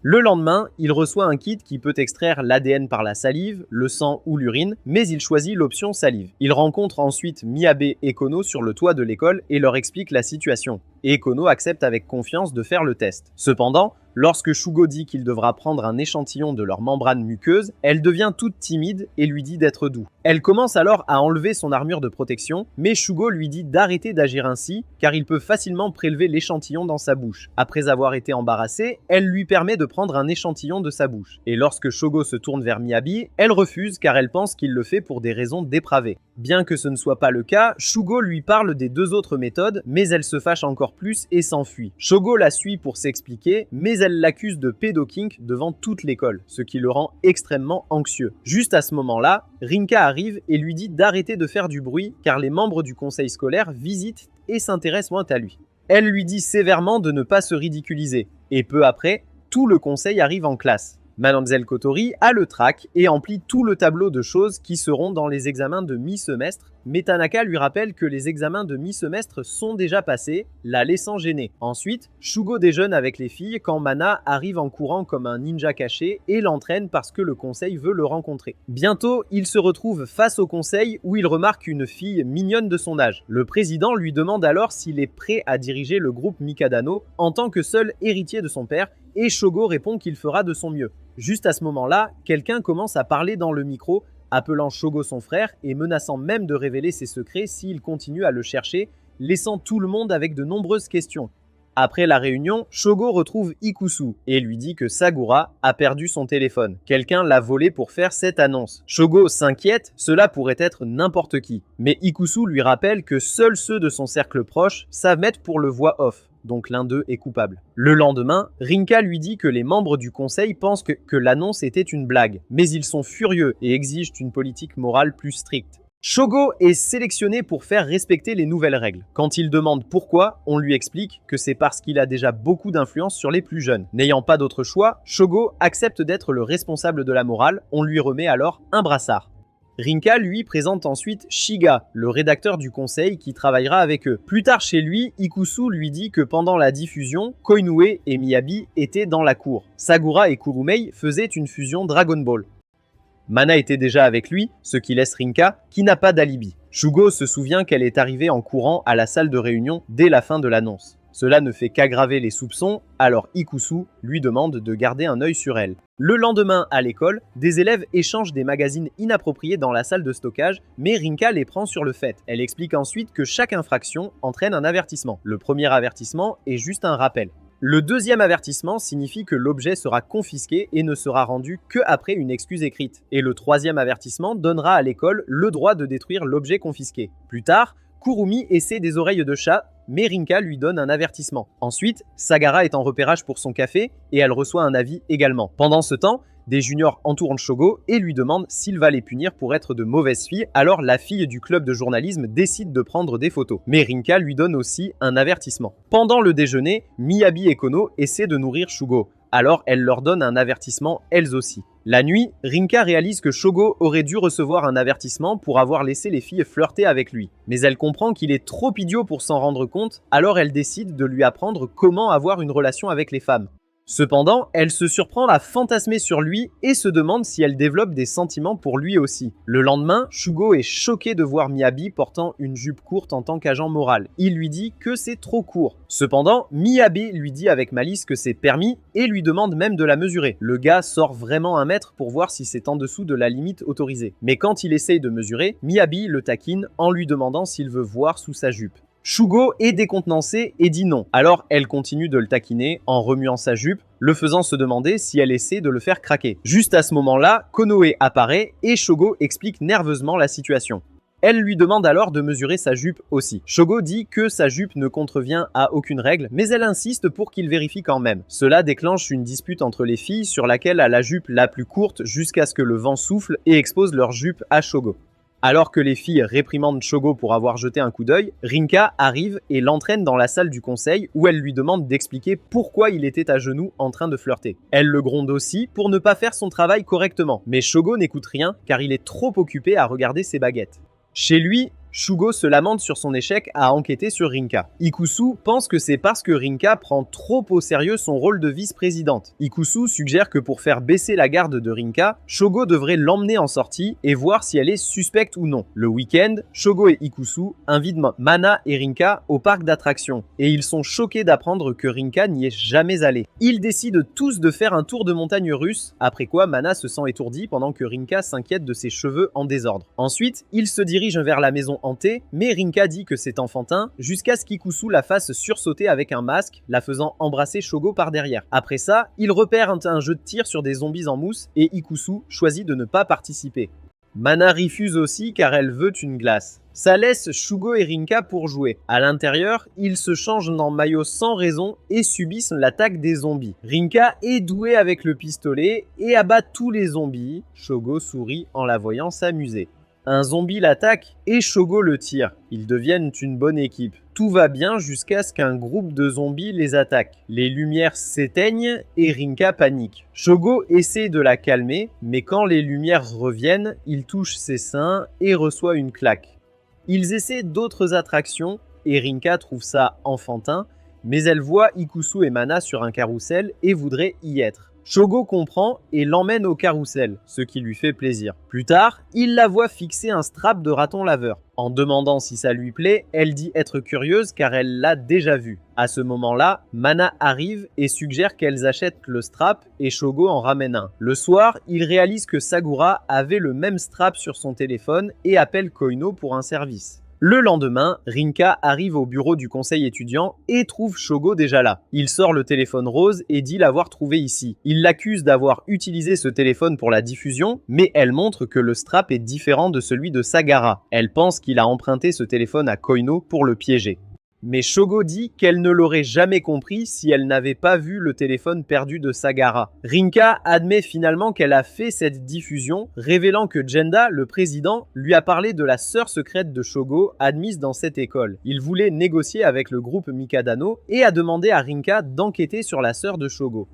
Le lendemain, il reçoit un kit qui peut extraire l'ADN par la salive, le sang ou l'urine, mais il choisit l'option salive. Il rencontre ensuite Miyabe et Kono sur le toit de l'école et leur explique la situation. Et Kono accepte avec confiance de faire le test. Cependant, lorsque Shugo dit qu'il devra prendre un échantillon de leur membrane muqueuse, elle devient toute timide et lui dit d'être doux. Elle commence alors à enlever son armure de protection, mais Shugo lui dit d'arrêter d'agir ainsi, car il peut facilement prélever l'échantillon dans sa bouche. Après avoir été embarrassée, elle lui permet de prendre un échantillon de sa bouche. Et lorsque Shogo se tourne vers Miyabi, elle refuse car elle pense qu'il le fait pour des raisons dépravées. Bien que ce ne soit pas le cas, Shugo lui parle des deux autres méthodes, mais elle se fâche encore plus et s'enfuit. Shogo la suit pour s'expliquer, mais elle l'accuse de pédokink devant toute l'école, ce qui le rend extrêmement anxieux. Juste à ce moment-là, Rinka arrive et lui dit d'arrêter de faire du bruit car les membres du conseil scolaire visitent et s'intéressent moins à lui. Elle lui dit sévèrement de ne pas se ridiculiser, et peu après, tout le conseil arrive en classe. Mademoiselle Kotori a le trac et emplit tout le tableau de choses qui seront dans les examens de mi-semestre, mais Tanaka lui rappelle que les examens de mi-semestre sont déjà passés, la laissant gêner. Ensuite, Shugo déjeune avec les filles quand Mana arrive en courant comme un ninja caché et l'entraîne parce que le conseil veut le rencontrer. Bientôt, il se retrouve face au conseil où il remarque une fille mignonne de son âge. Le président lui demande alors s'il est prêt à diriger le groupe Mikadano en tant que seul héritier de son père et Shogo répond qu'il fera de son mieux. Juste à ce moment-là, quelqu'un commence à parler dans le micro appelant Shogo son frère et menaçant même de révéler ses secrets s'il continue à le chercher, laissant tout le monde avec de nombreuses questions. Après la réunion, Shogo retrouve Ikusu et lui dit que Sagura a perdu son téléphone. Quelqu'un l'a volé pour faire cette annonce. Shogo s'inquiète, cela pourrait être n'importe qui. Mais Ikusu lui rappelle que seuls ceux de son cercle proche savent mettre pour le voix off. Donc l'un d'eux est coupable. Le lendemain, Rinka lui dit que les membres du conseil pensent que l'annonce était une blague. Mais ils sont furieux et exigent une politique morale plus stricte. Shogo est sélectionné pour faire respecter les nouvelles règles. Quand il demande pourquoi, on lui explique que c'est parce qu'il a déjà beaucoup d'influence sur les plus jeunes. N'ayant pas d'autre choix, Shogo accepte d'être le responsable de la morale, on lui remet alors un brassard. Rinka lui présente ensuite Shiga, le rédacteur du conseil qui travaillera avec eux. Plus tard chez lui, Ikusu lui dit que pendant la diffusion, Koinoue et Miyabi étaient dans la cour. Sagura et Kurumei faisaient une fusion Dragon Ball. Mana était déjà avec lui, ce qui laisse Rinka qui n'a pas d'alibi. Shugo se souvient qu'elle est arrivée en courant à la salle de réunion dès la fin de l'annonce. Cela ne fait qu'aggraver les soupçons, alors Ikusu lui demande de garder un œil sur elle. Le lendemain, à l'école, des élèves échangent des magazines inappropriés dans la salle de stockage, mais Rinka les prend sur le fait. Elle explique ensuite que chaque infraction entraîne un avertissement. Le premier avertissement est juste un rappel. Le deuxième avertissement signifie que l'objet sera confisqué et ne sera rendu que après une excuse écrite. Et le troisième avertissement donnera à l'école le droit de détruire l'objet confisqué. Plus tard, Kurumi essaie des oreilles de chat, mais Rinka lui donne un avertissement. Ensuite, Sagara est en repérage pour son café et elle reçoit un avis également. Pendant ce temps, des juniors entourent Shogo et lui demandent s'il va les punir pour être de mauvaises filles, alors la fille du club de journalisme décide de prendre des photos. Mais Rinka lui donne aussi un avertissement. Pendant le déjeuner, Miyabi et Kono essaient de nourrir Shugo, alors elle leur donne un avertissement elles aussi. La nuit, Rinka réalise que Shogo aurait dû recevoir un avertissement pour avoir laissé les filles flirter avec lui. Mais elle comprend qu'il est trop idiot pour s'en rendre compte, alors elle décide de lui apprendre comment avoir une relation avec les femmes. Cependant, elle se surprend à fantasmer sur lui et se demande si elle développe des sentiments pour lui aussi. Le lendemain, Shugo est choqué de voir Miyabi portant une jupe courte en tant qu'agent moral. Il lui dit que c'est trop court. Cependant, Miyabi lui dit avec malice que c'est permis et lui demande même de la mesurer. Le gars sort vraiment un mètre pour voir si c'est en dessous de la limite autorisée. Mais quand il essaye de mesurer, Miyabi le taquine en lui demandant s'il veut voir sous sa jupe. Shugo est décontenancé et dit non. Alors elle continue de le taquiner en remuant sa jupe, le faisant se demander si elle essaie de le faire craquer. Juste à ce moment-là, Konoe apparaît et Shogo explique nerveusement la situation. Elle lui demande alors de mesurer sa jupe aussi. Shogo dit que sa jupe ne contrevient à aucune règle, mais elle insiste pour qu'il vérifie quand même. Cela déclenche une dispute entre les filles sur laquelle a la jupe la plus courte jusqu'à ce que le vent souffle et expose leur jupe à Shogo. Alors que les filles réprimandent Shogo pour avoir jeté un coup d'œil, Rinka arrive et l'entraîne dans la salle du conseil où elle lui demande d'expliquer pourquoi il était à genoux en train de flirter. Elle le gronde aussi pour ne pas faire son travail correctement, mais Shogo n'écoute rien car il est trop occupé à regarder ses baguettes. Chez lui, Shugo se lamente sur son échec à enquêter sur Rinka. Ikusu pense que c'est parce que Rinka prend trop au sérieux son rôle de vice-présidente. Ikusu suggère que pour faire baisser la garde de Rinka, Shogo devrait l'emmener en sortie et voir si elle est suspecte ou non. Le week-end, Shogo et Ikusu invitent Mana et Rinka au parc d'attractions et ils sont choqués d'apprendre que Rinka n'y est jamais allée. Ils décident tous de faire un tour de montagne russe, après quoi Mana se sent étourdi pendant que Rinka s'inquiète de ses cheveux en désordre. Ensuite, ils se dirigent vers la maison hantée, mais Rinka dit que c'est enfantin, jusqu'à ce qu'Ikusu la fasse sursauter avec un masque, la faisant embrasser Shogo par derrière. Après ça, il repère un jeu de tir sur des zombies en mousse et Ikusu choisit de ne pas participer. Mana refuse aussi car elle veut une glace. Ça laisse Shugo et Rinka pour jouer. À l'intérieur, ils se changent en maillot sans raison et subissent l'attaque des zombies. Rinka est douée avec le pistolet et abat tous les zombies. Shogo sourit en la voyant s'amuser. Un zombie l'attaque et Shogo le tire. Ils deviennent une bonne équipe. Tout va bien jusqu'à ce qu'un groupe de zombies les attaque. Les lumières s'éteignent et Rinka panique. Shogo essaie de la calmer, mais quand les lumières reviennent, il touche ses seins et reçoit une claque. Ils essaient d'autres attractions et Rinka trouve ça enfantin, mais elle voit Ikusu et Mana sur un carrousel et voudrait y être. Shogo comprend et l'emmène au carrousel, ce qui lui fait plaisir. Plus tard, il la voit fixer un strap de raton laveur. En demandant si ça lui plaît, elle dit être curieuse car elle l'a déjà vu. À ce moment-là, Mana arrive et suggère qu'elles achètent le strap et Shogo en ramène un. Le soir, il réalise que Sagura avait le même strap sur son téléphone et appelle Koino pour un service. Le lendemain, Rinka arrive au bureau du conseil étudiant et trouve Shogo déjà là. Il sort le téléphone rose et dit l'avoir trouvé ici. Il l'accuse d'avoir utilisé ce téléphone pour la diffusion, mais elle montre que le strap est différent de celui de Sagara. Elle pense qu'il a emprunté ce téléphone à Koino pour le piéger. Mais Shogo dit qu'elle ne l'aurait jamais compris si elle n'avait pas vu le téléphone perdu de Sagara. Rinka admet finalement qu'elle a fait cette diffusion, révélant que Genda, le président, lui a parlé de la sœur secrète de Shogo admise dans cette école. Il voulait négocier avec le groupe Mikadano et a demandé à Rinka d'enquêter sur la sœur de Shogo.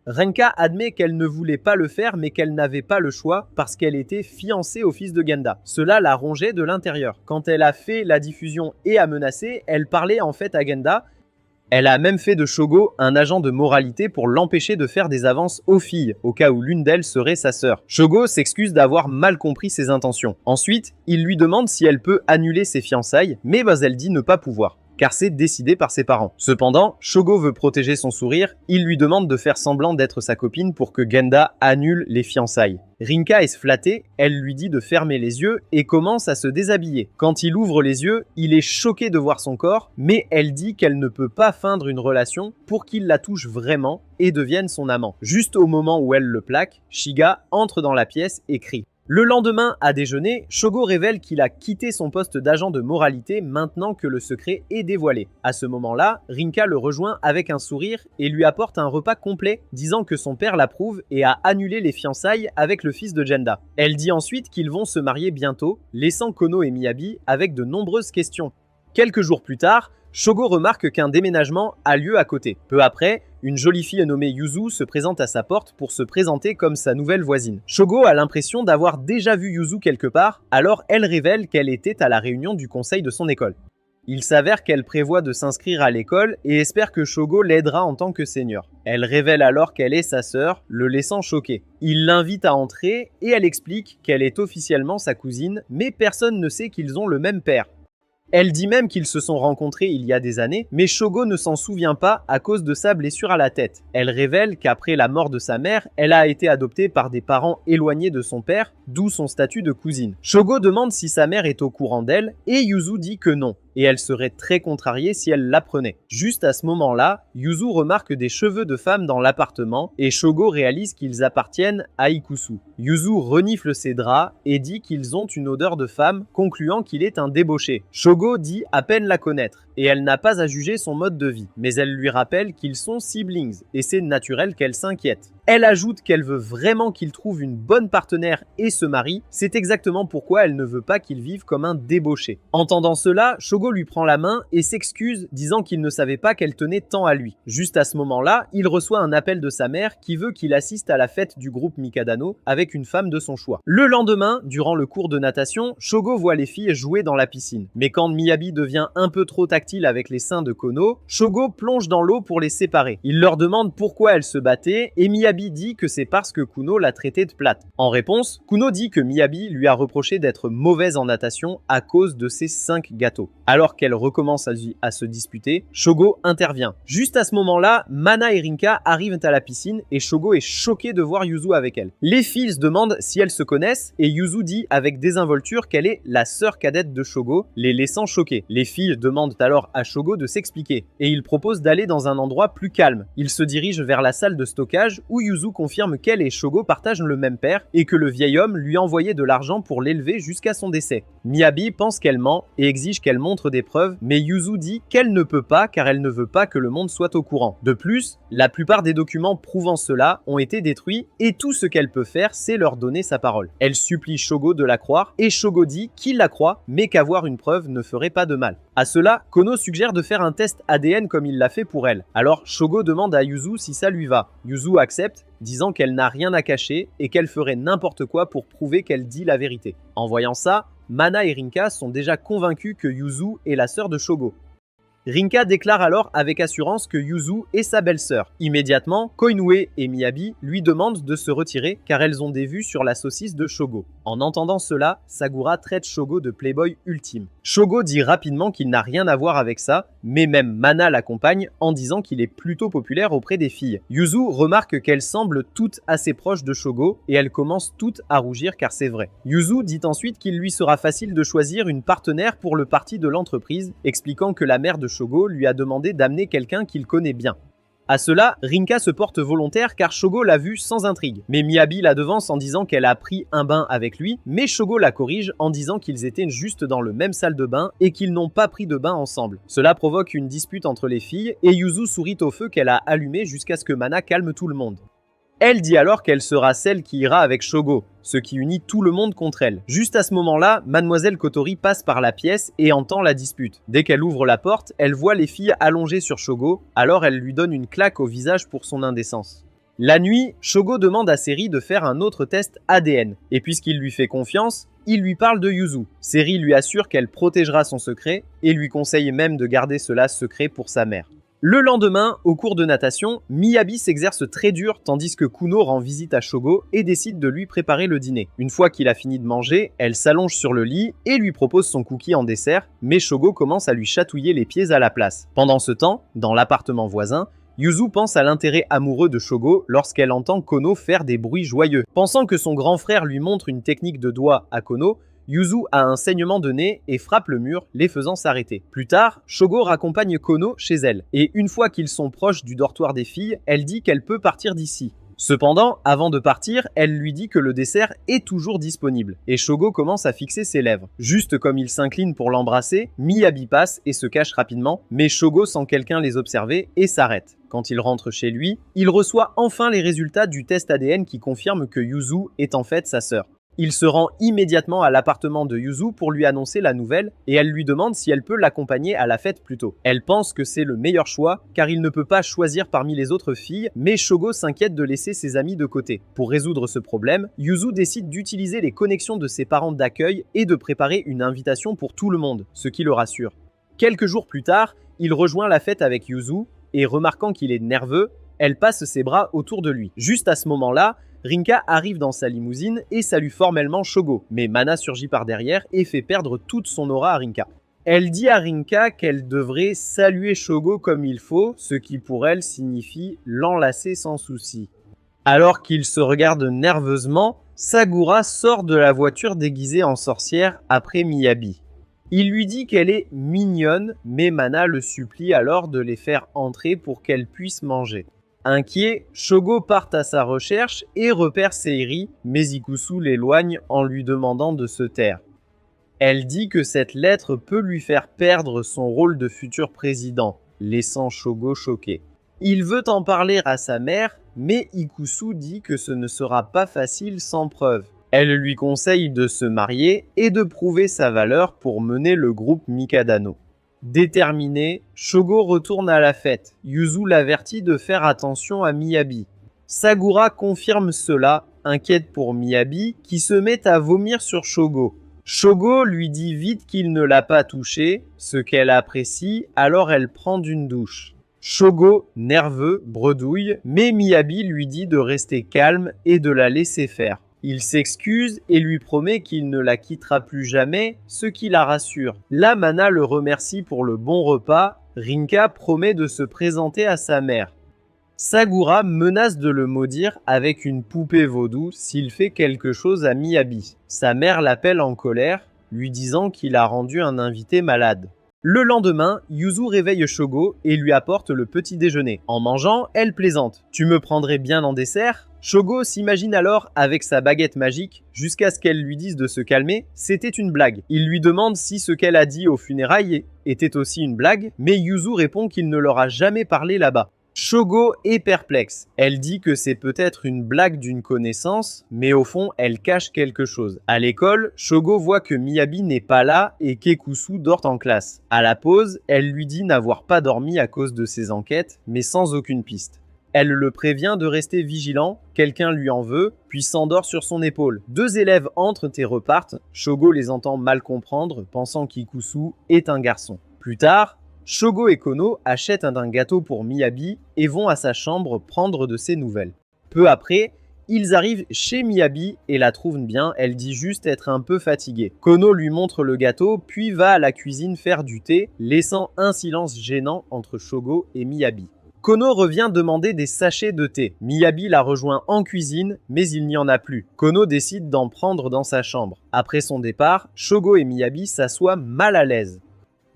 Rinka admet qu'elle ne voulait pas le faire mais qu'elle n'avait pas le choix parce qu'elle était fiancée au fils de Genda. Cela la rongeait de l'intérieur. Quand elle a fait la diffusion et a menacé, elle parlait en fait à Genda. Elle a même fait de Shogo un agent de moralité pour l'empêcher de faire des avances aux filles, au cas où l'une d'elles serait sa sœur. Shogo s'excuse d'avoir mal compris ses intentions. Ensuite, il lui demande si elle peut annuler ses fiançailles, mais elle dit ne pas pouvoir, car c'est décidé par ses parents. Cependant, Shogo veut protéger son sourire, il lui demande de faire semblant d'être sa copine pour que Genda annule les fiançailles. Rinka est flattée, elle lui dit de fermer les yeux et commence à se déshabiller. Quand il ouvre les yeux, il est choqué de voir son corps, mais elle dit qu'elle ne peut pas feindre une relation pour qu'il la touche vraiment et devienne son amant. Juste au moment où elle le plaque, Shiga entre dans la pièce et crie. Le lendemain, à déjeuner, Shogo révèle qu'il a quitté son poste d'agent de moralité maintenant que le secret est dévoilé. À ce moment-là, Rinka le rejoint avec un sourire et lui apporte un repas complet, disant que son père l'approuve et a annulé les fiançailles avec le fils de Genda. Elle dit ensuite qu'ils vont se marier bientôt, laissant Kono et Miyabi avec de nombreuses questions. Quelques jours plus tard, Shogo remarque qu'un déménagement a lieu à côté. Peu après, une jolie fille nommée Yuzu se présente à sa porte pour se présenter comme sa nouvelle voisine. Shogo a l'impression d'avoir déjà vu Yuzu quelque part, alors elle révèle qu'elle était à la réunion du conseil de son école. Il s'avère qu'elle prévoit de s'inscrire à l'école et espère que Shogo l'aidera en tant que seigneur. Elle révèle alors qu'elle est sa sœur, le laissant choqué. Il l'invite à entrer et elle explique qu'elle est officiellement sa cousine, mais personne ne sait qu'ils ont le même père. Elle dit même qu'ils se sont rencontrés il y a des années, mais Shogo ne s'en souvient pas à cause de sa blessure à la tête. Elle révèle qu'après la mort de sa mère, elle a été adoptée par des parents éloignés de son père, d'où son statut de cousine. Shogo demande si sa mère est au courant d'elle, et Yuzu dit que non, et elle serait très contrariée si elle l'apprenait. Juste à ce moment-là, Yuzu remarque des cheveux de femme dans l'appartement, et Shogo réalise qu'ils appartiennent à Ikusu. Yuzu renifle ses draps et dit qu'ils ont une odeur de femme, concluant qu'il est un débauché. Shogo dit à peine la connaître, et elle n'a pas à juger son mode de vie, mais elle lui rappelle qu'ils sont siblings, et c'est naturel qu'elle s'inquiète. Elle ajoute qu'elle veut vraiment qu'il trouve une bonne partenaire et se marie, c'est exactement pourquoi elle ne veut pas qu'il vive comme un débauché. Entendant cela, Shogo lui prend la main et s'excuse, disant qu'il ne savait pas qu'elle tenait tant à lui. Juste à ce moment-là, il reçoit un appel de sa mère qui veut qu'il assiste à la fête du groupe Mikadano avec une femme de son choix. Le lendemain, durant le cours de natation, Shogo voit les filles jouer dans la piscine. Mais quand Miyabi devient un peu trop tactile avec les seins de Kono, Shogo plonge dans l'eau pour les séparer. Il leur demande pourquoi elles se battaient et Miyabi dit que c'est parce que Kuno l'a traité de plate. En réponse, Kuno dit que Miyabi lui a reproché d'être mauvaise en natation à cause de ses 5 gâteaux. Alors qu'elle recommence à se disputer, Shogo intervient. Juste à ce moment-là, Mana et Rinka arrivent à la piscine et Shogo est choqué de voir Yuzu avec elle. Les filles se demandent si elles se connaissent et Yuzu dit avec désinvolture qu'elle est la sœur cadette de Shogo, les laissant choqués. Les filles demandent alors à Shogo de s'expliquer et il propose d'aller dans un endroit plus calme. Il se dirige vers la salle de stockage où Yuzu confirme qu'elle et Shogo partagent le même père et que le vieil homme lui envoyait de l'argent pour l'élever jusqu'à son décès. Miyabi pense qu'elle ment et exige qu'elle montre des preuves, mais Yuzu dit qu'elle ne peut pas car elle ne veut pas que le monde soit au courant. De plus, la plupart des documents prouvant cela ont été détruits et tout ce qu'elle peut faire, c'est leur donner sa parole. Elle supplie Shogo de la croire et Shogo dit qu'il la croit, mais qu'avoir une preuve ne ferait pas de mal. À cela, Kono suggère de faire un test ADN comme il l'a fait pour elle. Alors Shogo demande à Yuzu si ça lui va. Yuzu accepte, disant qu'elle n'a rien à cacher et qu'elle ferait n'importe quoi pour prouver qu'elle dit la vérité. En voyant ça, Mana et Rinka sont déjà convaincus que Yuzu est la sœur de Shogo. Rinka déclare alors avec assurance que Yuzu est sa belle-sœur. Immédiatement, Koinoue et Miyabi lui demandent de se retirer car elles ont des vues sur la saucisse de Shogo. En entendant cela, Sagura traite Shogo de playboy ultime. Shogo dit rapidement qu'il n'a rien à voir avec ça, mais même Mana l'accompagne en disant qu'il est plutôt populaire auprès des filles. Yuzu remarque qu'elles semblent toutes assez proches de Shogo et elles commencent toutes à rougir car c'est vrai. Yuzu dit ensuite qu'il lui sera facile de choisir une partenaire pour le parti de l'entreprise, expliquant que la mère de Shogo lui a demandé d'amener quelqu'un qu'il connaît bien. À cela, Rinka se porte volontaire car Shogo l'a vue sans intrigue. Mais Miyabi la devance en disant qu'elle a pris un bain avec lui, mais Shogo la corrige en disant qu'ils étaient juste dans le même salle de bain et qu'ils n'ont pas pris de bain ensemble. Cela provoque une dispute entre les filles et Yuzu sourit au feu qu'elle a allumé jusqu'à ce que Mana calme tout le monde. Elle dit alors qu'elle sera celle qui ira avec Shogo, ce qui unit tout le monde contre elle. Juste à ce moment-là, Mademoiselle Kotori passe par la pièce et entend la dispute. Dès qu'elle ouvre la porte, elle voit les filles allongées sur Shogo, alors elle lui donne une claque au visage pour son indécence. La nuit, Shogo demande à Seri de faire un autre test ADN, et puisqu'il lui fait confiance, il lui parle de Yuzu. Seri lui assure qu'elle protégera son secret et lui conseille même de garder cela secret pour sa mère. Le lendemain, au cours de natation, Miyabi s'exerce très dur tandis que Kuno rend visite à Shogo et décide de lui préparer le dîner. Une fois qu'il a fini de manger, elle s'allonge sur le lit et lui propose son cookie en dessert, mais Shogo commence à lui chatouiller les pieds à la place. Pendant ce temps, dans l'appartement voisin, Yuzu pense à l'intérêt amoureux de Shogo lorsqu'elle entend Kono faire des bruits joyeux. Pensant que son grand frère lui montre une technique de doigt à Kono, Yuzu a un saignement de nez et frappe le mur, les faisant s'arrêter. Plus tard, Shogo raccompagne Kono chez elle, et une fois qu'ils sont proches du dortoir des filles, elle dit qu'elle peut partir d'ici. Cependant, avant de partir, elle lui dit que le dessert est toujours disponible, et Shogo commence à fixer ses lèvres. Juste comme il s'incline pour l'embrasser, Miyabi passe et se cache rapidement, mais Shogo sent quelqu'un les observer et s'arrête. Quand il rentre chez lui, il reçoit enfin les résultats du test ADN qui confirment que Yuzu est en fait sa sœur. Il se rend immédiatement à l'appartement de Yuzu pour lui annoncer la nouvelle et elle lui demande si elle peut l'accompagner à la fête plus tôt. Elle pense que c'est le meilleur choix car il ne peut pas choisir parmi les autres filles, mais Shogo s'inquiète de laisser ses amis de côté. Pour résoudre ce problème, Yuzu décide d'utiliser les connexions de ses parents d'accueil et de préparer une invitation pour tout le monde, ce qui le rassure. Quelques jours plus tard, il rejoint la fête avec Yuzu et remarquant qu'il est nerveux, elle passe ses bras autour de lui. Juste à ce moment-là, Rinka arrive dans sa limousine et salue formellement Shogo, mais Mana surgit par derrière et fait perdre toute son aura à Rinka. Elle dit à Rinka qu'elle devrait saluer Shogo comme il faut, ce qui pour elle signifie l'enlacer sans souci. Alors qu'ils se regardent nerveusement, Sagura sort de la voiture déguisée en sorcière après Miyabi. Il lui dit qu'elle est mignonne, mais Mana le supplie alors de les faire entrer pour qu'elle puisse manger. Inquiet, Shogo part à sa recherche et repère Seiri, mais Ikusu l'éloigne en lui demandant de se taire. Elle dit que cette lettre peut lui faire perdre son rôle de futur président, laissant Shogo choqué. Il veut en parler à sa mère, mais Ikusu dit que ce ne sera pas facile sans preuve. Elle lui conseille de se marier et de prouver sa valeur pour mener le groupe Mikadano. Déterminé, Shogo retourne à la fête. Yuzu l'avertit de faire attention à Miyabi. Sagura confirme cela, inquiète pour Miyabi, qui se met à vomir sur Shogo. Shogo lui dit vite qu'il ne l'a pas touchée, ce qu'elle apprécie, alors elle prend une douche. Shogo, nerveux, bredouille, mais Miyabi lui dit de rester calme et de la laisser faire. Il s'excuse et lui promet qu'il ne la quittera plus jamais, ce qui la rassure. Là, Mana le remercie pour le bon repas. Rinka promet de se présenter à sa mère. Sagura menace de le maudire avec une poupée vaudou s'il fait quelque chose à Miyabi. Sa mère l'appelle en colère, lui disant qu'il a rendu un invité malade. Le lendemain, Yuzu réveille Shogo et lui apporte le petit déjeuner. En mangeant, elle plaisante. « Tu me prendrais bien en dessert ?» Shogo s'imagine alors avec sa baguette magique, jusqu'à ce qu'elle lui dise de se calmer, c'était une blague. Il lui demande si ce qu'elle a dit aux funérailles était aussi une blague, mais Yuzu répond qu'il ne leur a jamais parlé là-bas. Shogo est perplexe. Elle dit que c'est peut-être une blague d'une connaissance, mais au fond, elle cache quelque chose. À l'école, Shogo voit que Miyabi n'est pas là et qu'Ekusu dort en classe. À la pause, elle lui dit n'avoir pas dormi à cause de ses enquêtes, mais sans aucune piste. Elle le prévient de rester vigilant, quelqu'un lui en veut, puis s'endort sur son épaule. Deux élèves entrent et repartent. Shogo les entend mal comprendre, pensant qu'Ikusu est un garçon. Plus tard, Shogo et Kono achètent un gâteau pour Miyabi et vont à sa chambre prendre de ses nouvelles. Peu après, ils arrivent chez Miyabi et la trouvent bien, elle dit juste être un peu fatiguée. Kono lui montre le gâteau, puis va à la cuisine faire du thé, laissant un silence gênant entre Shogo et Miyabi. Kono revient demander des sachets de thé. Miyabi la rejoint en cuisine, mais il n'y en a plus. Kono décide d'en prendre dans sa chambre. Après son départ, Shogo et Miyabi s'assoient mal à l'aise.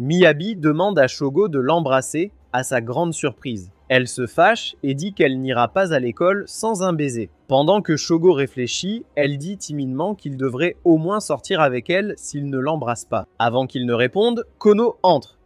Miyabi demande à Shogo de l'embrasser, à sa grande surprise. Elle se fâche et dit qu'elle n'ira pas à l'école sans un baiser. Pendant que Shogo réfléchit, elle dit timidement qu'il devrait au moins sortir avec elle s'il ne l'embrasse pas. Avant qu'il ne réponde, Kono entre.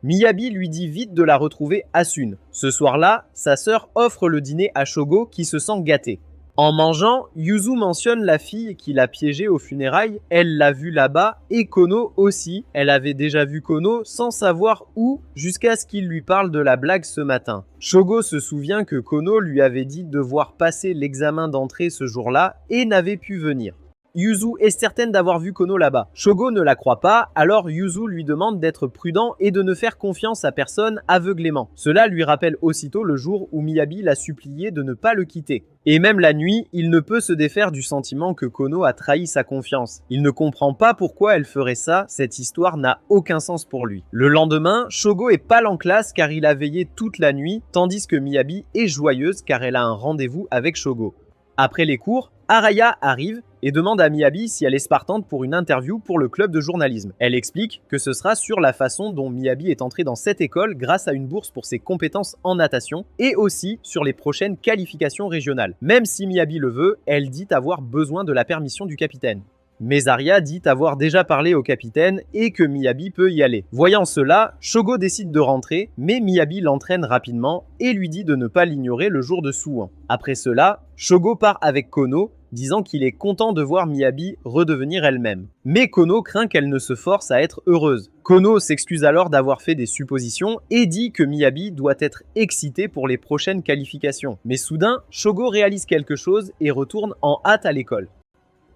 Miyabi lui dit vite de la retrouver à Sun. Ce soir-là, sa sœur offre le dîner à Shogo qui se sent gâté. En mangeant, Yuzu mentionne la fille qu'il a piégée aux funérailles, elle l'a vue là-bas et Kono aussi. Elle avait déjà vu Kono sans savoir où jusqu'à ce qu'il lui parle de la blague ce matin. Shogo se souvient que Kono lui avait dit devoir passer l'examen d'entrée ce jour-là et n'avait pu venir. Yuzu est certaine d'avoir vu Kono là-bas. Shogo ne la croit pas, alors Yuzu lui demande d'être prudent et de ne faire confiance à personne aveuglément. Cela lui rappelle aussitôt le jour où Miyabi l'a supplié de ne pas le quitter. Et même la nuit, il ne peut se défaire du sentiment que Kono a trahi sa confiance. Il ne comprend pas pourquoi elle ferait ça, cette histoire n'a aucun sens pour lui. Le lendemain, Shogo est pâle en classe car il a veillé toute la nuit, tandis que Miyabi est joyeuse car elle a un rendez-vous avec Shogo. Après les cours, Araya arrive et demande à Miyabi si elle est partante pour une interview pour le club de journalisme. Elle explique que ce sera sur la façon dont Miyabi est entrée dans cette école grâce à une bourse pour ses compétences en natation et aussi sur les prochaines qualifications régionales. Même si Miyabi le veut, elle dit avoir besoin de la permission du capitaine. Mais Arya dit avoir déjà parlé au capitaine et que Miyabi peut y aller. Voyant cela, Shogo décide de rentrer, mais Miyabi l'entraîne rapidement et lui dit de ne pas l'ignorer le jour de Souan. Après cela, Shogo part avec Kono, disant qu'il est content de voir Miyabi redevenir elle-même. Mais Kono craint qu'elle ne se force à être heureuse. Kono s'excuse alors d'avoir fait des suppositions et dit que Miyabi doit être excitée pour les prochaines qualifications. Mais soudain, Shogo réalise quelque chose et retourne en hâte à l'école.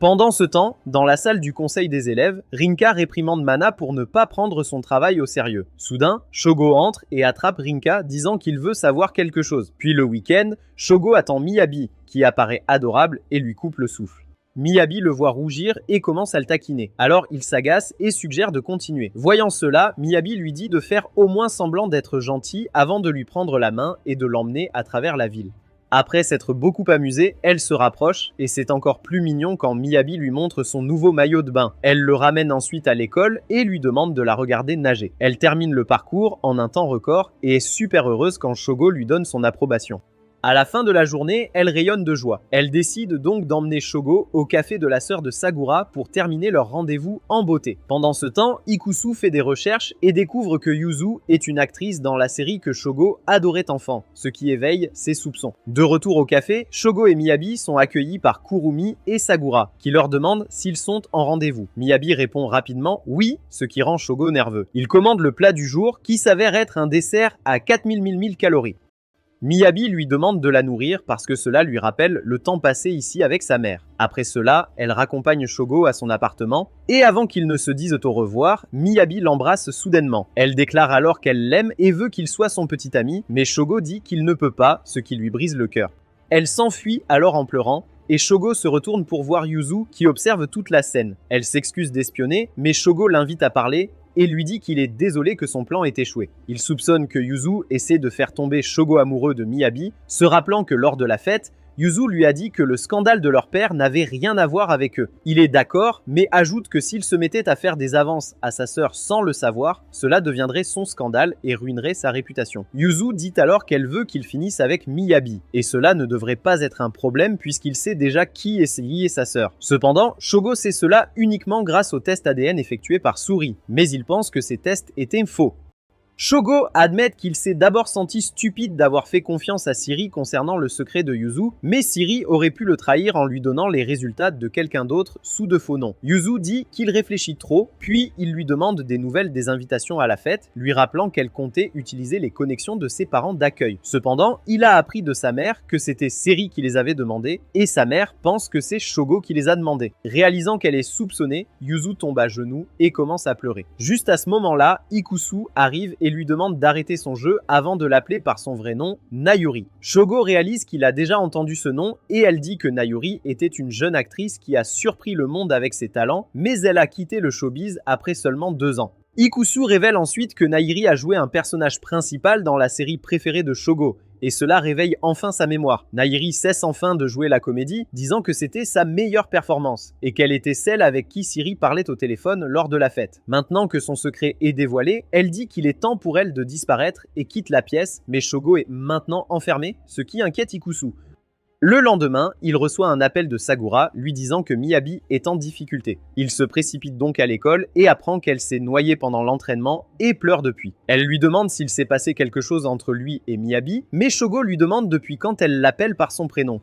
Pendant ce temps, dans la salle du conseil des élèves, Rinka réprimande Mana pour ne pas prendre son travail au sérieux. Soudain, Shogo entre et attrape Rinka disant qu'il veut savoir quelque chose. Puis le week-end, Shogo attend Miyabi, qui apparaît adorable et lui coupe le souffle. Miyabi le voit rougir et commence à le taquiner. Alors il s'agace et suggère de continuer. Voyant cela, Miyabi lui dit de faire au moins semblant d'être gentil avant de lui prendre la main et de l'emmener à travers la ville. Après s'être beaucoup amusée, elle se rapproche et c'est encore plus mignon quand Miyabi lui montre son nouveau maillot de bain. Elle le ramène ensuite à l'école et lui demande de la regarder nager. Elle termine le parcours en un temps record et est super heureuse quand Shogo lui donne son approbation. À la fin de la journée, elle rayonne de joie. Elle décide donc d'emmener Shogo au café de la sœur de Sagura pour terminer leur rendez-vous en beauté. Pendant ce temps, Ikusu fait des recherches et découvre que Yuzu est une actrice dans la série que Shogo adorait enfant, ce qui éveille ses soupçons. De retour au café, Shogo et Miyabi sont accueillis par Kurumi et Sagura, qui leur demandent s'ils sont en rendez-vous. Miyabi répond rapidement oui, ce qui rend Shogo nerveux. Il commande le plat du jour qui s'avère être un dessert à 4000 calories. Miyabi lui demande de la nourrir parce que cela lui rappelle le temps passé ici avec sa mère. Après cela, elle raccompagne Shogo à son appartement et avant qu'ils ne se disent au revoir, Miyabi l'embrasse soudainement. Elle déclare alors qu'elle l'aime et veut qu'il soit son petit ami, mais Shogo dit qu'il ne peut pas, ce qui lui brise le cœur. Elle s'enfuit alors en pleurant et Shogo se retourne pour voir Yuzu qui observe toute la scène. Elle s'excuse d'espionner, mais Shogo l'invite à parler et lui dit qu'il est désolé que son plan ait échoué. Il soupçonne que Yuzu essaie de faire tomber Shogo amoureux de Miyabi, se rappelant que lors de la fête, Yuzu lui a dit que le scandale de leur père n'avait rien à voir avec eux. Il est d'accord, mais ajoute que s'il se mettait à faire des avances à sa sœur sans le savoir, cela deviendrait son scandale et ruinerait sa réputation. Yuzu dit alors qu'elle veut qu'il finisse avec Miyabi, et cela ne devrait pas être un problème puisqu'il sait déjà qui est lié sa sœur. Cependant, Shogo sait cela uniquement grâce aux tests ADN effectués par Suri, mais il pense que ces tests étaient faux. Shogo admet qu'il s'est d'abord senti stupide d'avoir fait confiance à Siri concernant le secret de Yuzu, mais Siri aurait pu le trahir en lui donnant les résultats de quelqu'un d'autre sous de faux noms. Yuzu dit qu'il réfléchit trop, puis il lui demande des nouvelles des invitations à la fête, lui rappelant qu'elle comptait utiliser les connexions de ses parents d'accueil. Cependant, il a appris de sa mère que c'était Siri qui les avait demandées, et sa mère pense que c'est Shogo qui les a demandées. Réalisant qu'elle est soupçonnée, Yuzu tombe à genoux et commence à pleurer. Juste à ce moment-là, Ikusu arrive et lui demande d'arrêter son jeu avant de l'appeler par son vrai nom, Nayuri. Shogo réalise qu'il a déjà entendu ce nom et elle dit que Nayuri était une jeune actrice qui a surpris le monde avec ses talents, mais elle a quitté le showbiz après seulement 2 ans. Ikusu révèle ensuite que Nayuri a joué un personnage principal dans la série préférée de Shogo, et cela réveille enfin sa mémoire. Nayuri cesse enfin de jouer la comédie, disant que c'était sa meilleure performance, et qu'elle était celle avec qui Siri parlait au téléphone lors de la fête. Maintenant que son secret est dévoilé, elle dit qu'il est temps pour elle de disparaître et quitte la pièce, mais Shogo est maintenant enfermé, ce qui inquiète Ikusu. Le lendemain, il reçoit un appel de Sagura lui disant que Miyabi est en difficulté. Il se précipite donc à l'école et apprend qu'elle s'est noyée pendant l'entraînement et pleure depuis. Elle lui demande s'il s'est passé quelque chose entre lui et Miyabi, mais Shogo lui demande depuis quand elle l'appelle par son prénom.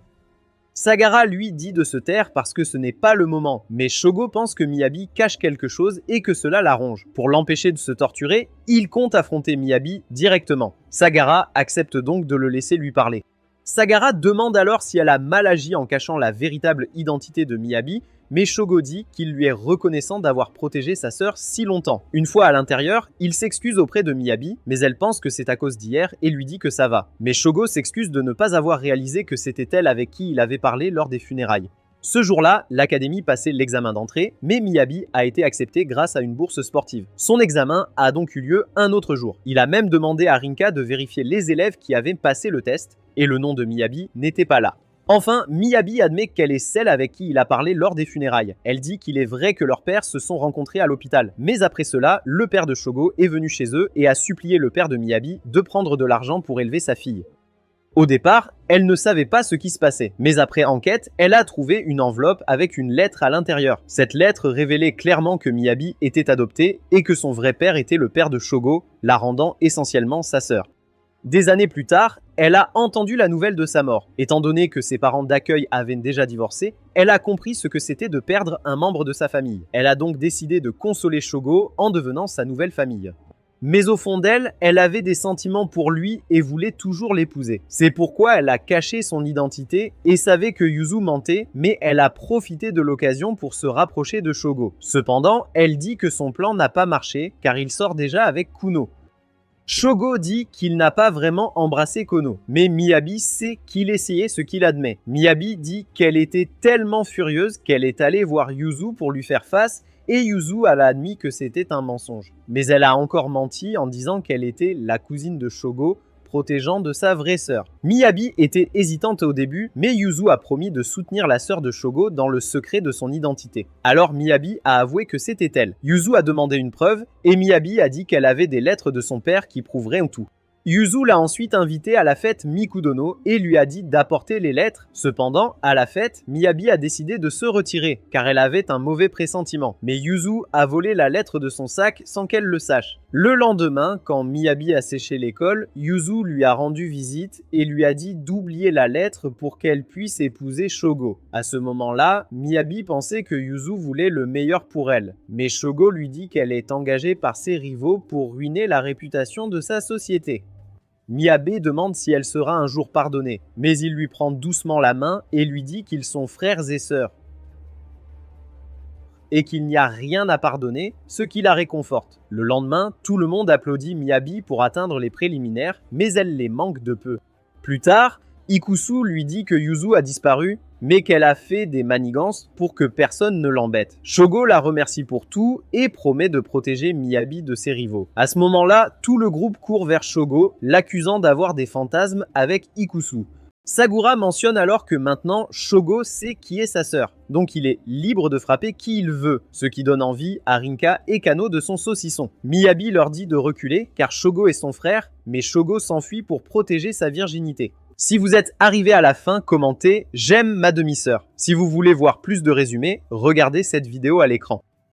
Sagara lui dit de se taire parce que ce n'est pas le moment, mais Shogo pense que Miyabi cache quelque chose et que cela l'arrange. Pour l'empêcher de se torturer, il compte affronter Miyabi directement. Sagara accepte donc de le laisser lui parler. Sagara demande alors si elle a mal agi en cachant la véritable identité de Miyabi, mais Shogo dit qu'il lui est reconnaissant d'avoir protégé sa sœur si longtemps. Une fois à l'intérieur, il s'excuse auprès de Miyabi, mais elle pense que c'est à cause d'hier et lui dit que ça va. Mais Shogo s'excuse de ne pas avoir réalisé que c'était elle avec qui il avait parlé lors des funérailles. Ce jour-là, l'académie passait l'examen d'entrée, mais Miyabi a été accepté grâce à une bourse sportive. Son examen a donc eu lieu un autre jour. Il a même demandé à Rinka de vérifier les élèves qui avaient passé le test, et le nom de Miyabi n'était pas là. Enfin, Miyabi admet qu'elle est celle avec qui il a parlé lors des funérailles. Elle dit qu'il est vrai que leurs pères se sont rencontrés à l'hôpital. Mais après cela, le père de Shogo est venu chez eux et a supplié le père de Miyabi de prendre de l'argent pour élever sa fille. Au départ, elle ne savait pas ce qui se passait, mais après enquête, elle a trouvé une enveloppe avec une lettre à l'intérieur. Cette lettre révélait clairement que Miyabi était adoptée et que son vrai père était le père de Shogo, la rendant essentiellement sa sœur. Des années plus tard, elle a entendu la nouvelle de sa mort. Étant donné que ses parents d'accueil avaient déjà divorcé, elle a compris ce que c'était de perdre un membre de sa famille. Elle a donc décidé de consoler Shogo en devenant sa nouvelle famille. Mais au fond d'elle, elle avait des sentiments pour lui et voulait toujours l'épouser. C'est pourquoi elle a caché son identité et savait que Yuzu mentait, mais elle a profité de l'occasion pour se rapprocher de Shogo. Cependant, elle dit que son plan n'a pas marché car il sort déjà avec Kuno. Shogo dit qu'il n'a pas vraiment embrassé Kono, mais Miyabi sait qu'il essayait ce qu'il admet. Miyabi dit qu'elle était tellement furieuse qu'elle est allée voir Yuzu pour lui faire face et Yuzu a admis que c'était un mensonge. Mais elle a encore menti en disant qu'elle était la cousine de Shogo, protégeant de sa vraie sœur. Miyabi était hésitante au début, mais Yuzu a promis de soutenir la sœur de Shogo dans le secret de son identité. Alors Miyabi a avoué que c'était elle. Yuzu a demandé une preuve, et Miyabi a dit qu'elle avait des lettres de son père qui prouveraient tout. Yuzu l'a ensuite invité à la fête Mikudono et lui a dit d'apporter les lettres. Cependant, à la fête, Miyabi a décidé de se retirer, car elle avait un mauvais pressentiment. Mais Yuzu a volé la lettre de son sac sans qu'elle le sache. Le lendemain, quand Miyabi a séché l'école, Yuzu lui a rendu visite et lui a dit d'oublier la lettre pour qu'elle puisse épouser Shogo. À ce moment-là, Miyabi pensait que Yuzu voulait le meilleur pour elle. Mais Shogo lui dit qu'elle est engagée par ses rivaux pour ruiner la réputation de sa société. Miyabi demande si elle sera un jour pardonnée, mais il lui prend doucement la main et lui dit qu'ils sont frères et sœurs et qu'il n'y a rien à pardonner, ce qui la réconforte. Le lendemain, tout le monde applaudit Miyabi pour atteindre les préliminaires, mais elle les manque de peu. Plus tard, Ikusu lui dit que Yuzu a disparu, mais qu'elle a fait des manigances pour que personne ne l'embête. Shogo la remercie pour tout et promet de protéger Miyabi de ses rivaux. À ce moment-là, tout le groupe court vers Shogo, l'accusant d'avoir des fantasmes avec Ikusu. Sagura mentionne alors que maintenant, Shogo sait qui est sa sœur, donc il est libre de frapper qui il veut, ce qui donne envie à Rinka et Kano de son saucisson. Miyabi leur dit de reculer car Shogo est son frère, mais Shogo s'enfuit pour protéger sa virginité. Si vous êtes arrivé à la fin, commentez « J'aime ma demi-sœur ». Si vous voulez voir plus de résumés, regardez cette vidéo à l'écran.